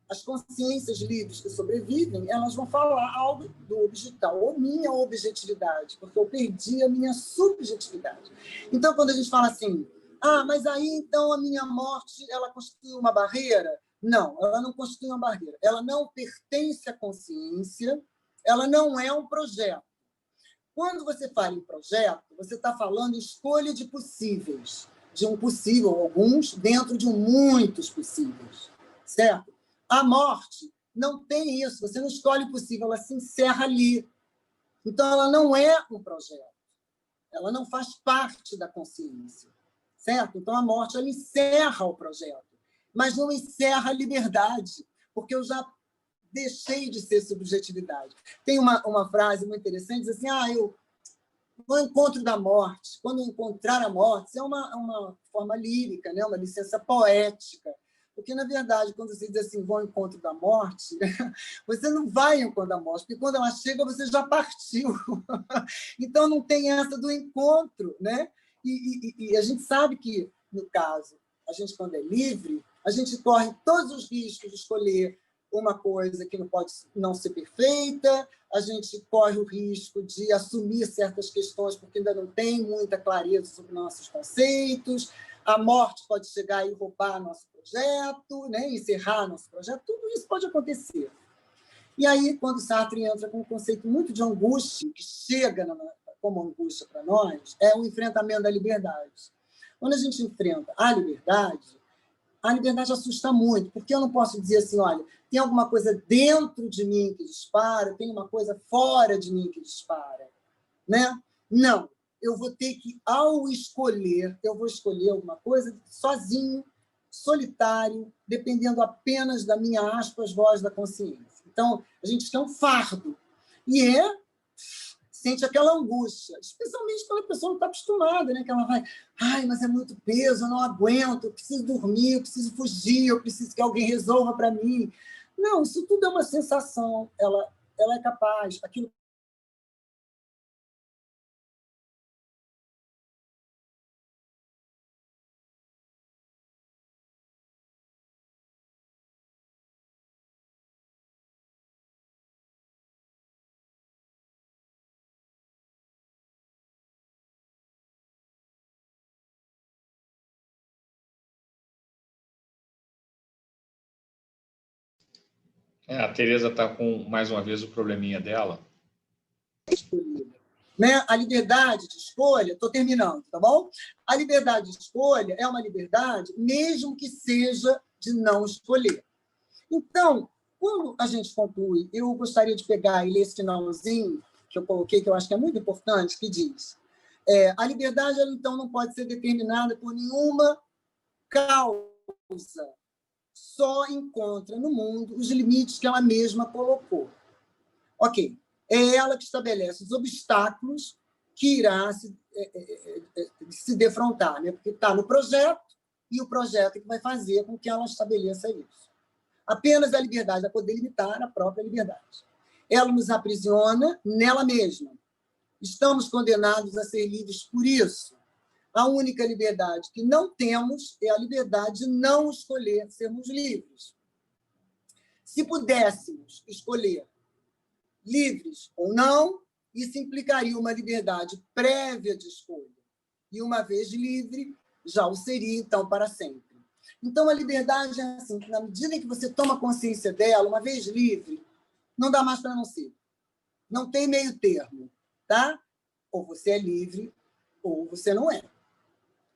As consciências livres que sobrevivem, elas vão falar algo do objetal, ou minha objetividade, porque eu perdi a minha subjetividade. Então, quando a gente fala assim, mas aí, então, a minha morte, ela constitui uma barreira? Não, ela não constitui uma barreira. Ela não pertence à consciência, ela não é um projeto. Quando você fala em projeto, você está falando em escolha de possíveis, de um possível, alguns, dentro de muitos possíveis, certo? A morte não tem isso, você não escolhe o possível, ela se encerra ali. Então, ela não é um projeto, ela não faz parte da consciência, certo? Então, a morte ela encerra o projeto, mas não encerra a liberdade, porque eu já deixei de ser subjetividade. Tem uma frase muito interessante, diz assim, no encontro da morte, quando encontrar a morte, isso é uma forma lírica, né? Uma licença poética, porque, na verdade, quando você diz assim, vou ao encontro da morte, você não vai ao encontro da morte, porque quando ela chega, você já partiu. Então, não tem essa do encontro. Né? E a gente sabe que, no caso, a gente, quando é livre, a gente corre todos os riscos de escolher uma coisa que não pode não ser perfeita, a gente corre o risco de assumir certas questões porque ainda não tem muita clareza sobre nossos conceitos, a morte pode chegar e roubar nosso projeto, né? Encerrar nosso projeto, tudo isso pode acontecer. E aí, quando Sartre entra com um conceito muito de angústia, que chega como angústia para nós, é o enfrentamento da liberdade. Quando a gente enfrenta a liberdade assusta muito, porque eu não posso dizer assim, olha, tem alguma coisa dentro de mim que dispara, tem uma coisa fora de mim que dispara. Né? Não, eu vou ter que, ao escolher, eu vou escolher alguma coisa sozinho, solitário, dependendo apenas da minha, aspas, voz da consciência. Então, a gente quer um fardo. E sente aquela angústia, especialmente quando a pessoa não está acostumada, né? Que ela vai, mas é muito peso, eu não aguento, eu preciso dormir, eu preciso fugir, eu preciso que alguém resolva para mim. Não, isso tudo é uma sensação, ela é capaz, aquilo. A Tereza está com, mais uma vez, o probleminha dela. Né? A liberdade de escolha, estou terminando, tá bom? A liberdade de escolha é uma liberdade, mesmo que seja de não escolher. Então, quando a gente conclui, eu gostaria de pegar e ler esse finalzinho que eu coloquei, que eu acho que é muito importante, que diz: a liberdade, ela, então, não pode ser determinada por nenhuma causa, só encontra no mundo os limites que ela mesma colocou. Ok, é ela que estabelece os obstáculos que irá se defrontar, né? Porque está no projeto, e o projeto é que vai fazer com que ela estabeleça isso. Apenas a liberdade vai poder limitar a própria liberdade. Ela nos aprisiona nela mesma. Estamos condenados a ser livres por isso. A única liberdade que não temos é a liberdade de não escolher sermos livres. Se pudéssemos escolher livres ou não, isso implicaria uma liberdade prévia de escolha. E, uma vez livre, já o seria, então, para sempre. Então, a liberdade é assim, que na medida em que você toma consciência dela, uma vez livre, não dá mais para não ser. Não tem meio termo, tá? Ou você é livre, ou você não é.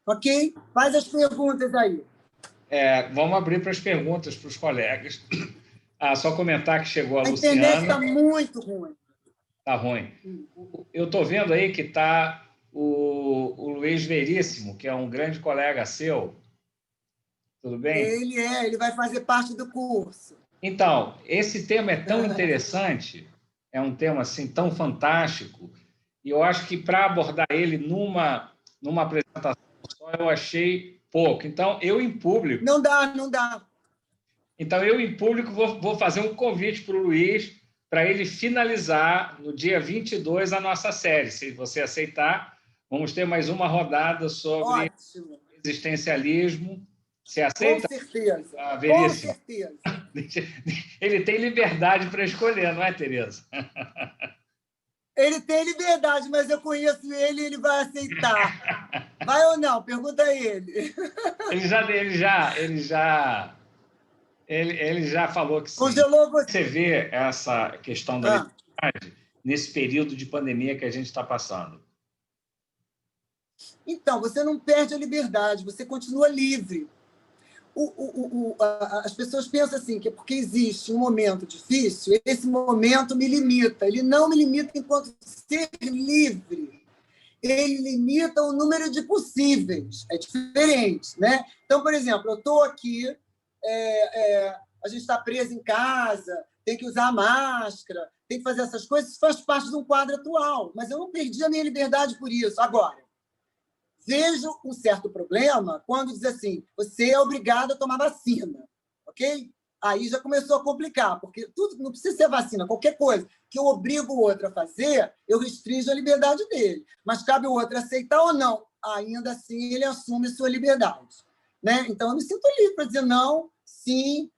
Ok? Faz as perguntas aí. Vamos abrir para as perguntas para os colegas. Só comentar que chegou a A Luciana. internet está muito ruim. Está ruim. Eu estou vendo aí que está o Luiz Veríssimo, que é um grande colega seu. Tudo bem? Ele vai fazer parte do curso. Então, esse tema é tão interessante, é um tema assim tão fantástico, e eu acho que para abordar ele numa apresentação só, eu achei pouco. Então, eu em público... Não dá. Então, eu em público vou fazer um convite para o Luiz para ele finalizar no dia 22 a nossa série. Se você aceitar, vamos ter mais uma rodada sobre Ótimo. Existencialismo. Você aceita? Com certeza. Veríssimo? Com certeza. Ele tem liberdade para escolher, não é, Tereza? Ele tem liberdade, mas eu conheço ele e ele vai aceitar. Vai ou não? Pergunta a ele. Ele já falou que sim. Congelou você. Você vê essa questão da liberdade nesse período de pandemia que a gente está passando? Então, você não perde a liberdade, você continua livre. As pessoas pensam assim, que é porque existe um momento difícil, esse momento me limita. Ele não me limita enquanto ser livre. Ele limita o número de possíveis. É diferente, né? Então, por exemplo, eu estou aqui, a gente está preso em casa, tem que usar máscara, tem que fazer essas coisas, isso faz parte de um quadro atual, mas eu não perdi a minha liberdade por isso. Agora, vejo um certo problema quando diz assim, você é obrigado a tomar vacina, ok? Aí já começou a complicar, porque tudo não precisa ser vacina, qualquer coisa que eu obrigo o outro a fazer, eu restringo a liberdade dele. Mas cabe o outro aceitar ou não. Ainda assim, ele assume sua liberdade. Né? Então, eu me sinto livre para dizer não, sim,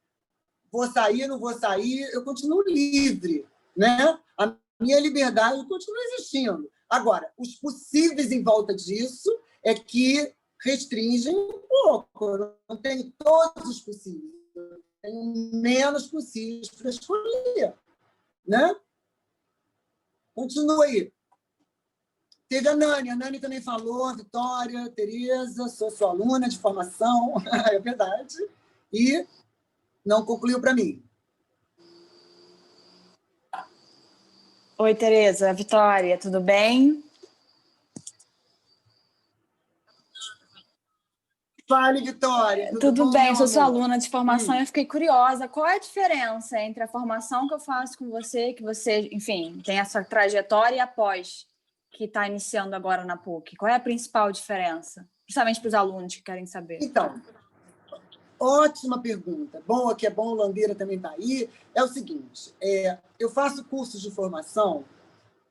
vou sair, não vou sair, eu continuo livre. Né? A minha liberdade continua existindo. Agora, os possíveis em volta disso é que restringem um pouco. Eu não tenho todos os possíveis, eu tenho menos possíveis para escolher. Né? Continua aí. Teve a Nani também falou, Vitória, Tereza, sou sua aluna de formação, é verdade, e não concluiu para mim. Oi, Tereza, Vitória, tudo bem? Fale, Vitória. Tudo bem, eu sou sua aluna de formação e eu fiquei curiosa. Qual é a diferença entre a formação que eu faço com você, que você, enfim, tem essa trajetória, e após, que está iniciando agora na PUC? Qual é a principal diferença? Principalmente para os alunos que querem saber. Então, ótima pergunta. Bom, que é bom, o Landeira também está aí. É o seguinte, eu faço cursos de formação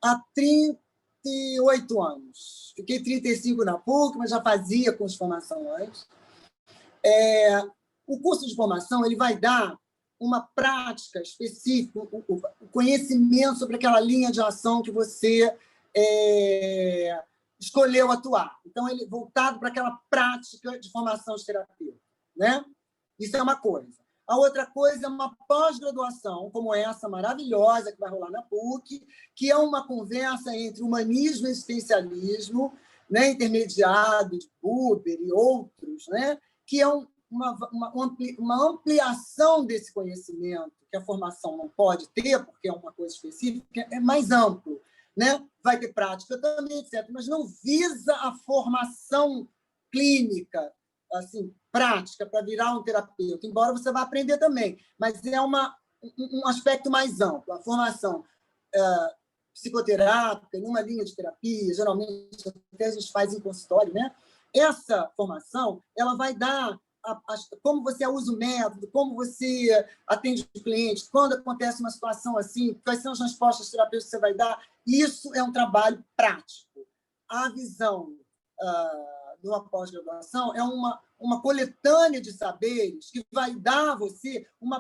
há 38 anos. Fiquei 35 na PUC, mas já fazia curso de formação antes. O curso de formação ele vai dar uma prática específica, o conhecimento sobre aquela linha de ação que você escolheu atuar. Então, ele é voltado para aquela prática de formação de terapeuta. Né? Isso é uma coisa. A outra coisa é uma pós-graduação, como essa maravilhosa que vai rolar na PUC, que é uma conversa entre humanismo e existencialismo, né, intermediado de Buber e outros, né, que é uma ampliação desse conhecimento que a formação não pode ter, porque é uma coisa específica, é mais amplo. Né? Vai ter prática também, etc., mas não visa a formação clínica, assim, prática, para virar um terapeuta, embora você vá aprender também, mas é um aspecto mais amplo. A formação psicoterápica, numa linha de terapia, geralmente até a gente faz em consultório, né? Essa formação ela vai dar como você usa o método, como você atende o cliente, quando acontece uma situação assim, quais são as respostas terapêuticas que você vai dar. Isso é um trabalho prático. A visão de uma pós-graduação é uma coletânea de saberes que vai dar a você um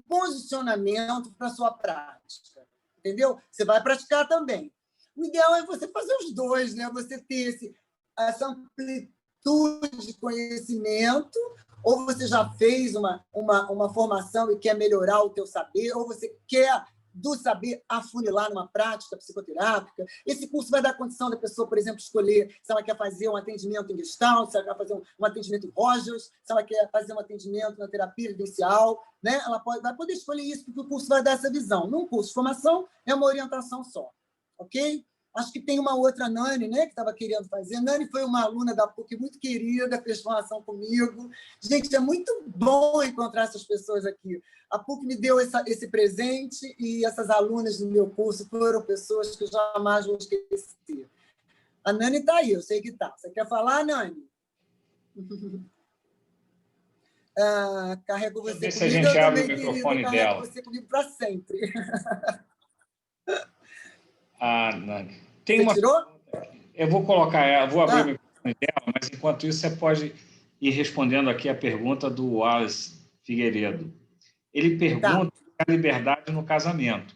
posicionamento para a sua prática. Entendeu? Você vai praticar também. O ideal é você fazer os dois, né? Você ter essa amplitude de conhecimento, ou você já fez uma formação e quer melhorar o teu saber, ou você quer do saber afunilar numa prática psicoterápica. Esse curso vai dar condição da pessoa, por exemplo, escolher se ela quer fazer um atendimento em Gestalt, se ela quer fazer um atendimento em Rogers, se ela quer fazer um atendimento na terapia evidencial, né? Ela vai poder escolher isso, porque o curso vai dar essa visão. Num curso de formação, é uma orientação só, ok? Acho que tem uma outra Nani, né, que estava querendo fazer. Nani foi uma aluna da PUC muito querida, fez formação comigo. Gente, é muito bom encontrar essas pessoas aqui. A PUC me deu esse presente e essas alunas do meu curso foram pessoas que eu jamais vou esquecer. A Nani está aí, eu sei que está. Você quer falar, Nani? Carrego você Ver se comigo, a gente eu abre o também, microfone querido, dela. carrego você comigo para sempre. Nani. Você tirou? Eu vou colocar ela, vou abrir o microfone dela, mas enquanto isso você pode ir respondendo aqui a pergunta do Wallace Figueiredo. Ele pergunta a liberdade no casamento,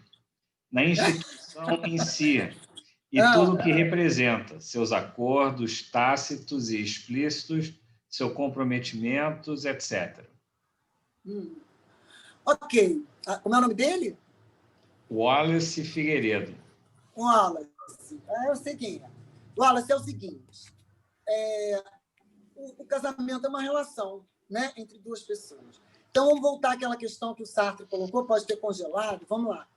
na instituição em si, e tudo o que representa, seus acordos tácitos e explícitos, seus comprometimentos, etc. Ok. Como é o nome dele? Wallace Figueiredo. Wallace. Eu sei quem é. Wallace, é o seguinte. O casamento é uma relação, né, entre duas pessoas. Então, vamos voltar àquela questão que o Sartre colocou, pode ter congelado, vamos lá.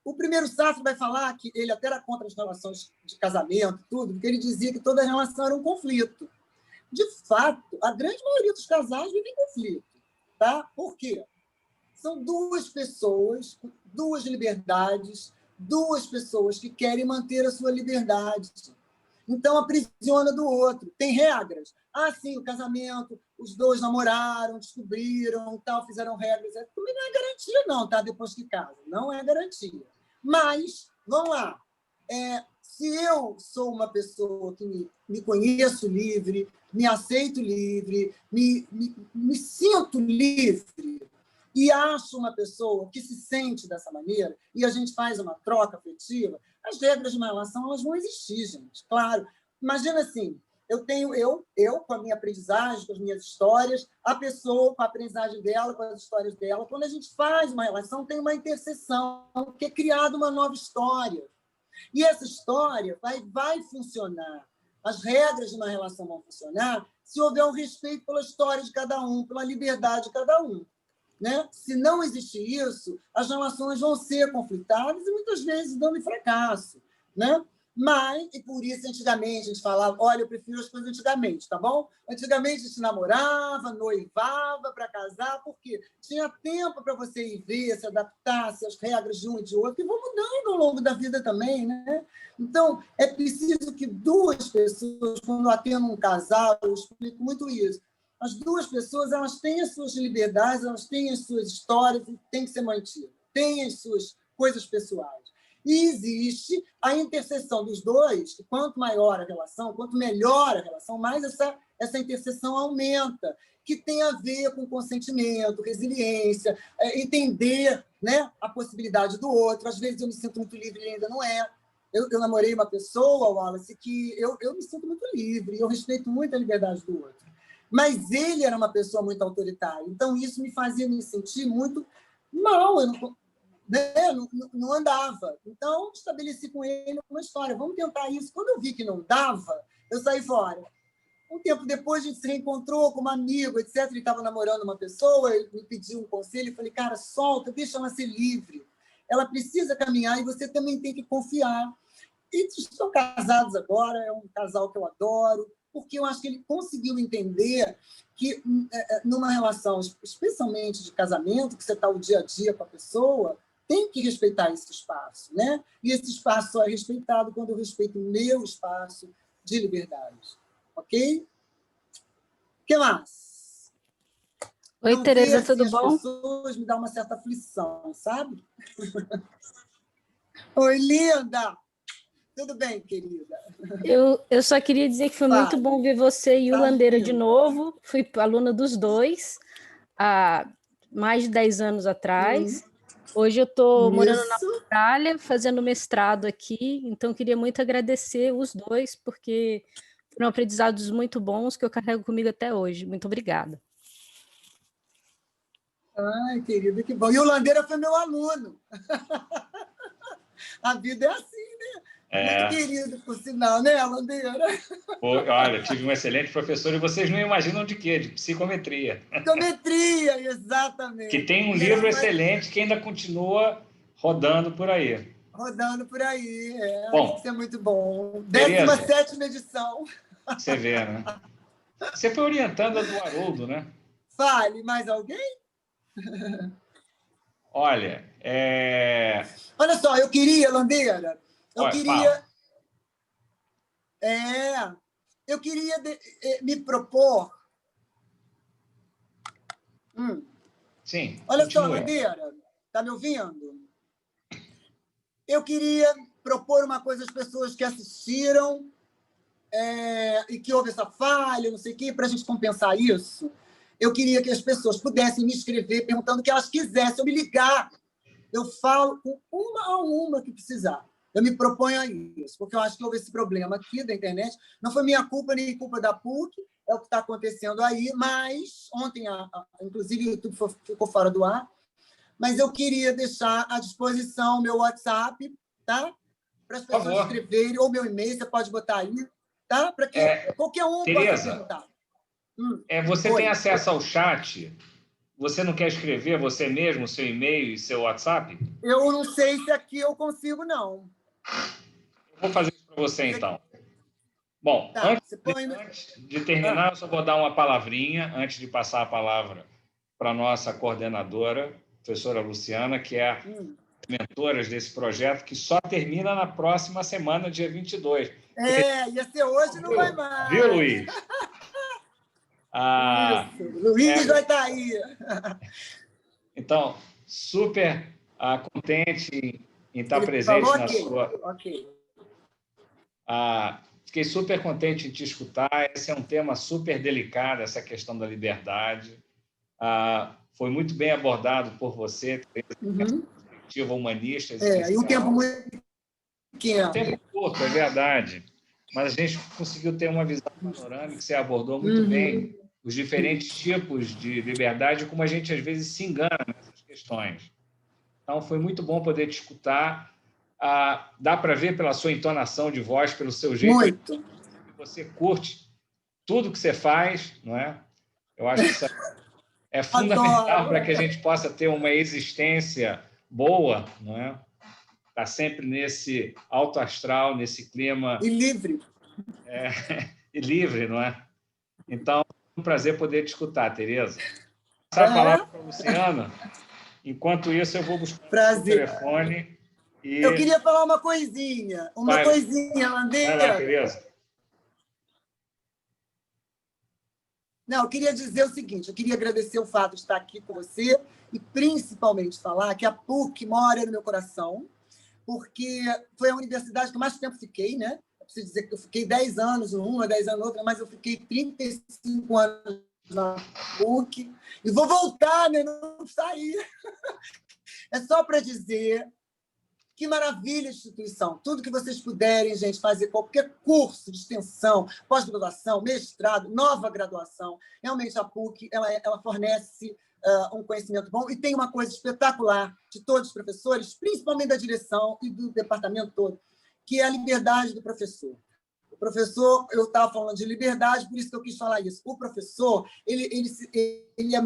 O primeiro Sartre vai falar que ele até era contra as relações de casamento, tudo, porque ele dizia que toda relação era um conflito. De fato, a grande maioria dos casais vive em conflito. Tá? Por quê? São duas pessoas, duas liberdades, duas pessoas que querem manter a sua liberdade. Então, aprisiona do outro. Tem regras. Sim, o casamento, os dois namoraram, descobriram, tal, fizeram regras. Também não é garantia, não, tá? Depois que casam. Não é garantia. Mas, vamos lá. Se eu sou uma pessoa que me conheço livre, me aceito livre, me sinto livre, e acho uma pessoa que se sente dessa maneira, e a gente faz uma troca afetiva, as regras de uma relação elas vão existir, gente, claro. Imagina assim, eu com a minha aprendizagem, com as minhas histórias, a pessoa com a aprendizagem dela, com as histórias dela. Quando a gente faz uma relação, tem uma interseção, que é criada uma nova história. E essa história vai funcionar. As regras de uma relação vão funcionar se houver um respeito pela história de cada um, pela liberdade de cada um. Né? Se não existir isso, as relações vão ser conflitadas e muitas vezes dando em fracasso. Né? Mas, e por isso, antigamente, a gente falava, olha, eu prefiro as coisas antigamente, tá bom? Antigamente, a gente namorava, noivava para casar, porque tinha tempo para você ir ver, se adaptar, se as regras de um e de outro, que vão mudando ao longo da vida também, né? Então, é preciso que duas pessoas, quando atendo um casal, eu explico muito isso, as duas pessoas elas têm as suas liberdades, elas têm as suas histórias, e tem que ser mantidas, têm as suas coisas pessoais. E existe a interseção dos dois, que quanto maior a relação, quanto melhor a relação, mais essa interseção aumenta, que tem a ver com consentimento, resiliência, entender, né, a possibilidade do outro. Às vezes eu me sinto muito livre e ele ainda não é. Eu namorei uma pessoa, Wallace, que eu me sinto muito livre, eu respeito muito a liberdade do outro. Mas ele era uma pessoa muito autoritária, então isso me fazia me sentir muito mal, eu não andava. Então, estabeleci com ele uma história, vamos tentar isso. Quando eu vi que não dava, eu saí fora. Um tempo depois, a gente se reencontrou como amigo, etc. Ele estava namorando uma pessoa, ele me pediu um conselho, eu falei, cara, solta, deixa ela ser livre. Ela precisa caminhar e você também tem que confiar. E estão casados agora, é um casal que eu adoro, porque eu acho que ele conseguiu entender que, numa relação, especialmente de casamento, que você está o dia a dia com a pessoa, tem que respeitar esse espaço, né? E esse espaço só é respeitado quando eu respeito o meu espaço de liberdade. Ok? O que mais? Oi, Não Tereza, ver tudo as bom? pessoas me dá uma certa aflição, sabe? Oi, linda! Tudo bem, querida? Eu só queria dizer que foi muito bom ver você e o Landeira de novo. Fui aluna dos dois há mais de 10 anos atrás. Hoje eu estou morando na Austrália, fazendo mestrado aqui, então queria muito agradecer os dois, porque foram aprendizados muito bons que eu carrego comigo até hoje. Muito obrigada. Ai, querida, que bom. E o Landeira foi meu aluno. A vida é assim, né? Muito querido, por sinal, né, Landeira? Olha, tive um excelente professor e vocês não imaginam de quê? De psicometria. Psicometria, exatamente. Que tem um livro excelente que ainda continua rodando por aí. Rodando por aí, Bom, isso é muito bom. Tereza, 17ª edição. você vê, né? Você foi orientanda do Haroldo, né? Fale, mais alguém? Olha, Olha só, eu queria, Landeira, fala. Eu queria me propor. Sim, olha continue. só, Landeira, está me ouvindo? Eu queria propor uma coisa às pessoas que assistiram e que houve essa falha, não sei o quê, para a gente compensar isso. Eu queria que as pessoas pudessem me escrever perguntando o que elas quisessem, ou me ligar. Eu falo com uma a uma que precisar. Eu me proponho a isso, porque eu acho que houve esse problema aqui da internet. Não foi minha culpa, nem culpa da PUC, é o que está acontecendo aí, mas ontem, inclusive, o YouTube ficou fora do ar, mas eu queria deixar à disposição o meu WhatsApp, tá? Para as pessoas escreverem, ou meu e-mail, você pode botar aí, tá? Para que qualquer um Tereza, possa perguntar. Você tem acesso ao chat? Você não quer escrever você mesmo, seu e-mail e seu WhatsApp? Eu não sei se aqui eu consigo, não. Eu vou fazer isso para você, então. Bom, tá, antes de terminar, eu só vou dar uma palavrinha, antes de passar a palavra para a nossa coordenadora, professora Luciana, que é a mentora desse projeto, que só termina na próxima semana, dia 22. Ia ser hoje, não vai mais. Viu, Luiz? Isso, Luiz vai estar aí. Então, super contente em estar presente falou, na sua... Ok. Fiquei super contente em te escutar. Esse é um tema super delicado, essa questão da liberdade. Foi muito bem abordado por você, perspectiva humanista. E um tempo muito pequeno. Um tempo curto, é verdade. Mas a gente conseguiu ter uma visão panorâmica, você abordou muito bem os diferentes tipos de liberdade, como a gente, às vezes, se engana nessas questões. Então, foi muito bom poder te escutar. Dá para ver pela sua entonação de voz, pelo seu jeito. Muito. Que você curte tudo que você faz, não é? Eu acho que isso é fundamental para que a gente possa ter uma existência boa, não é? Está sempre nesse alto astral, nesse clima... E livre. E livre, não é? Então, é um prazer poder te escutar, Tereza. Passar a palavra para a Luciana. Enquanto isso, eu vou buscar o telefone. Eu queria falar uma coisinha. Landeira. Vai lá, Tereza. Não, eu queria dizer o seguinte, eu queria agradecer o fato de estar aqui com você e, principalmente, falar que a PUC mora no meu coração, porque foi a universidade que eu mais tempo fiquei, né? Eu preciso dizer que eu fiquei 10 anos numa, 10 anos noutra, mas eu fiquei 35 anos na PUC e vou voltar, né? Não sair. É só para dizer que maravilha a instituição. Tudo que vocês puderem, gente, fazer qualquer curso de extensão, pós-graduação, mestrado, nova graduação, realmente a PUC ela fornece um conhecimento bom e tem uma coisa espetacular de todos os professores, principalmente da direção e do departamento todo, que é a liberdade do professor. O professor, eu estava falando de liberdade, por isso que eu quis falar isso. O professor, ele é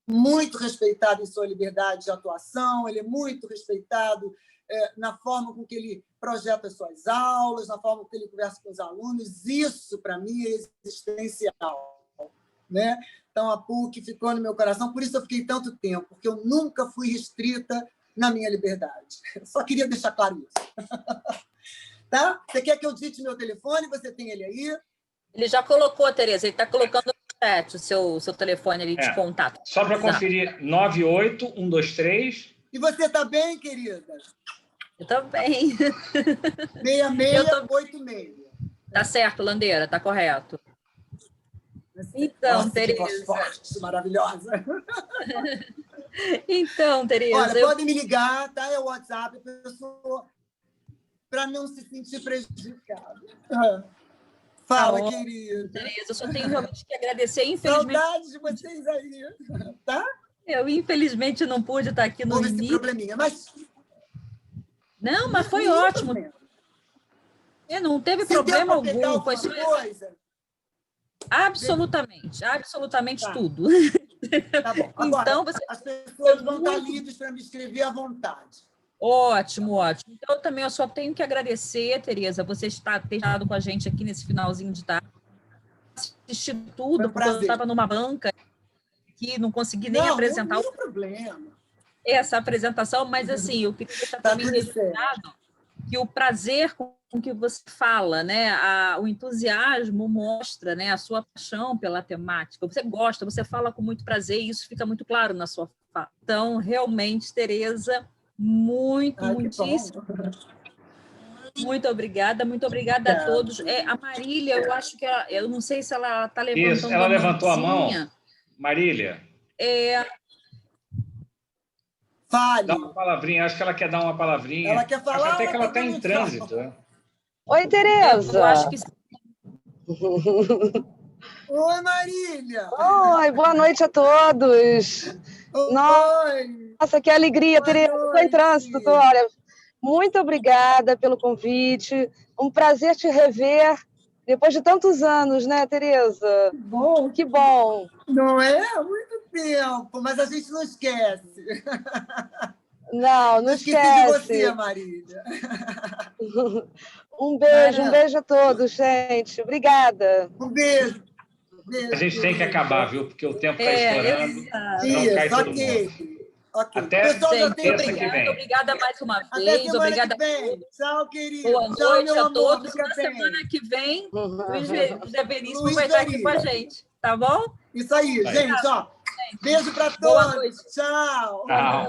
muito respeitado em sua liberdade de atuação, ele é muito respeitado na forma com que ele projeta suas aulas, na forma com que ele conversa com os alunos. Isso, para mim, é existencial, né? Então, a PUC ficou no meu coração, por isso eu fiquei tanto tempo, porque eu nunca fui restrita na minha liberdade. Só queria deixar claro isso. Tá? Você quer que eu digite meu telefone? Você tem ele aí? Ele já colocou, Tereza, ele está colocando no chat o seu telefone ali de contato. Só para conferir, 98123. E você está bem, querida? Eu também. 6686. Tá certo, Landeira, tá correto. Então, nossa, Tereza. Que voz forte, maravilhosa. Então, Tereza. Olha, podem me ligar, tá? É o WhatsApp, para não se sentir prejudicada. Fala, querida. Tereza, eu só tenho realmente que agradecer, infelizmente. Saudades de vocês aí, tá? Eu, infelizmente, não pude estar aqui no Houve esse início. probleminha, mas... Não, mas foi nenhum ótimo. problema. Não teve Se deu problema para pegar algum. Foi alguma só coisa... absolutamente Tá. tudo. Tá bom. Agora, Então, você as pessoas vão estar muito livres para me escrever à vontade. ótimo, ótimo. Então, também eu só tenho que agradecer, Tereza, você ter estado com a gente aqui nesse finalzinho de tarde, assistir Foi tudo, um porque eu prazer. estava numa banca que não consegui nem apresentar Nenhum problema. essa apresentação, mas assim, eu queria deixar Tá também tudo certo. registrado que o prazer com que você fala, né, o entusiasmo mostra, né, a sua paixão pela temática. Você gosta, você fala com muito prazer e isso fica muito claro na sua fala. Então, realmente, Tereza, muitíssimo. Muito obrigada a todos. A Marília, eu acho que eu não sei se ela está levantando Isso, ela levantou a mão. Marília, Fale. dá uma palavrinha. Acho que ela quer dar uma palavrinha. Ela quer falar. Acho até que ela está tá em trânsito. Né? Oi, Tereza. Eu acho que Oi, Marília. Oi, boa noite a todos. Oi. Nossa, que alegria, Boa Tereza. Estou em noite. trânsito, Dora. Muito obrigada pelo convite. Um prazer te rever depois de tantos anos, né, Tereza? Bom. Que bom. Não é? Há muito tempo, mas a gente não esquece. Não esqueci esquece. de você, Marília. Um beijo a todos, gente. Obrigada. Um beijo. A gente tem que acabar, viu? Porque o tempo está estourando. Senão cai todo mundo. Ok. Até terça que vem. Obrigada mais uma vez. Obrigada que vem. Tchau, querido. Boa Tchau, noite meu a amor. todos. Fica Na bem. semana que vem, José Veríssimo Luiz vai estar aqui Veríssimo. com a gente. Tá bom? Isso aí, gente. Ó, beijo para Boa todos. noite. Tchau. Tchau.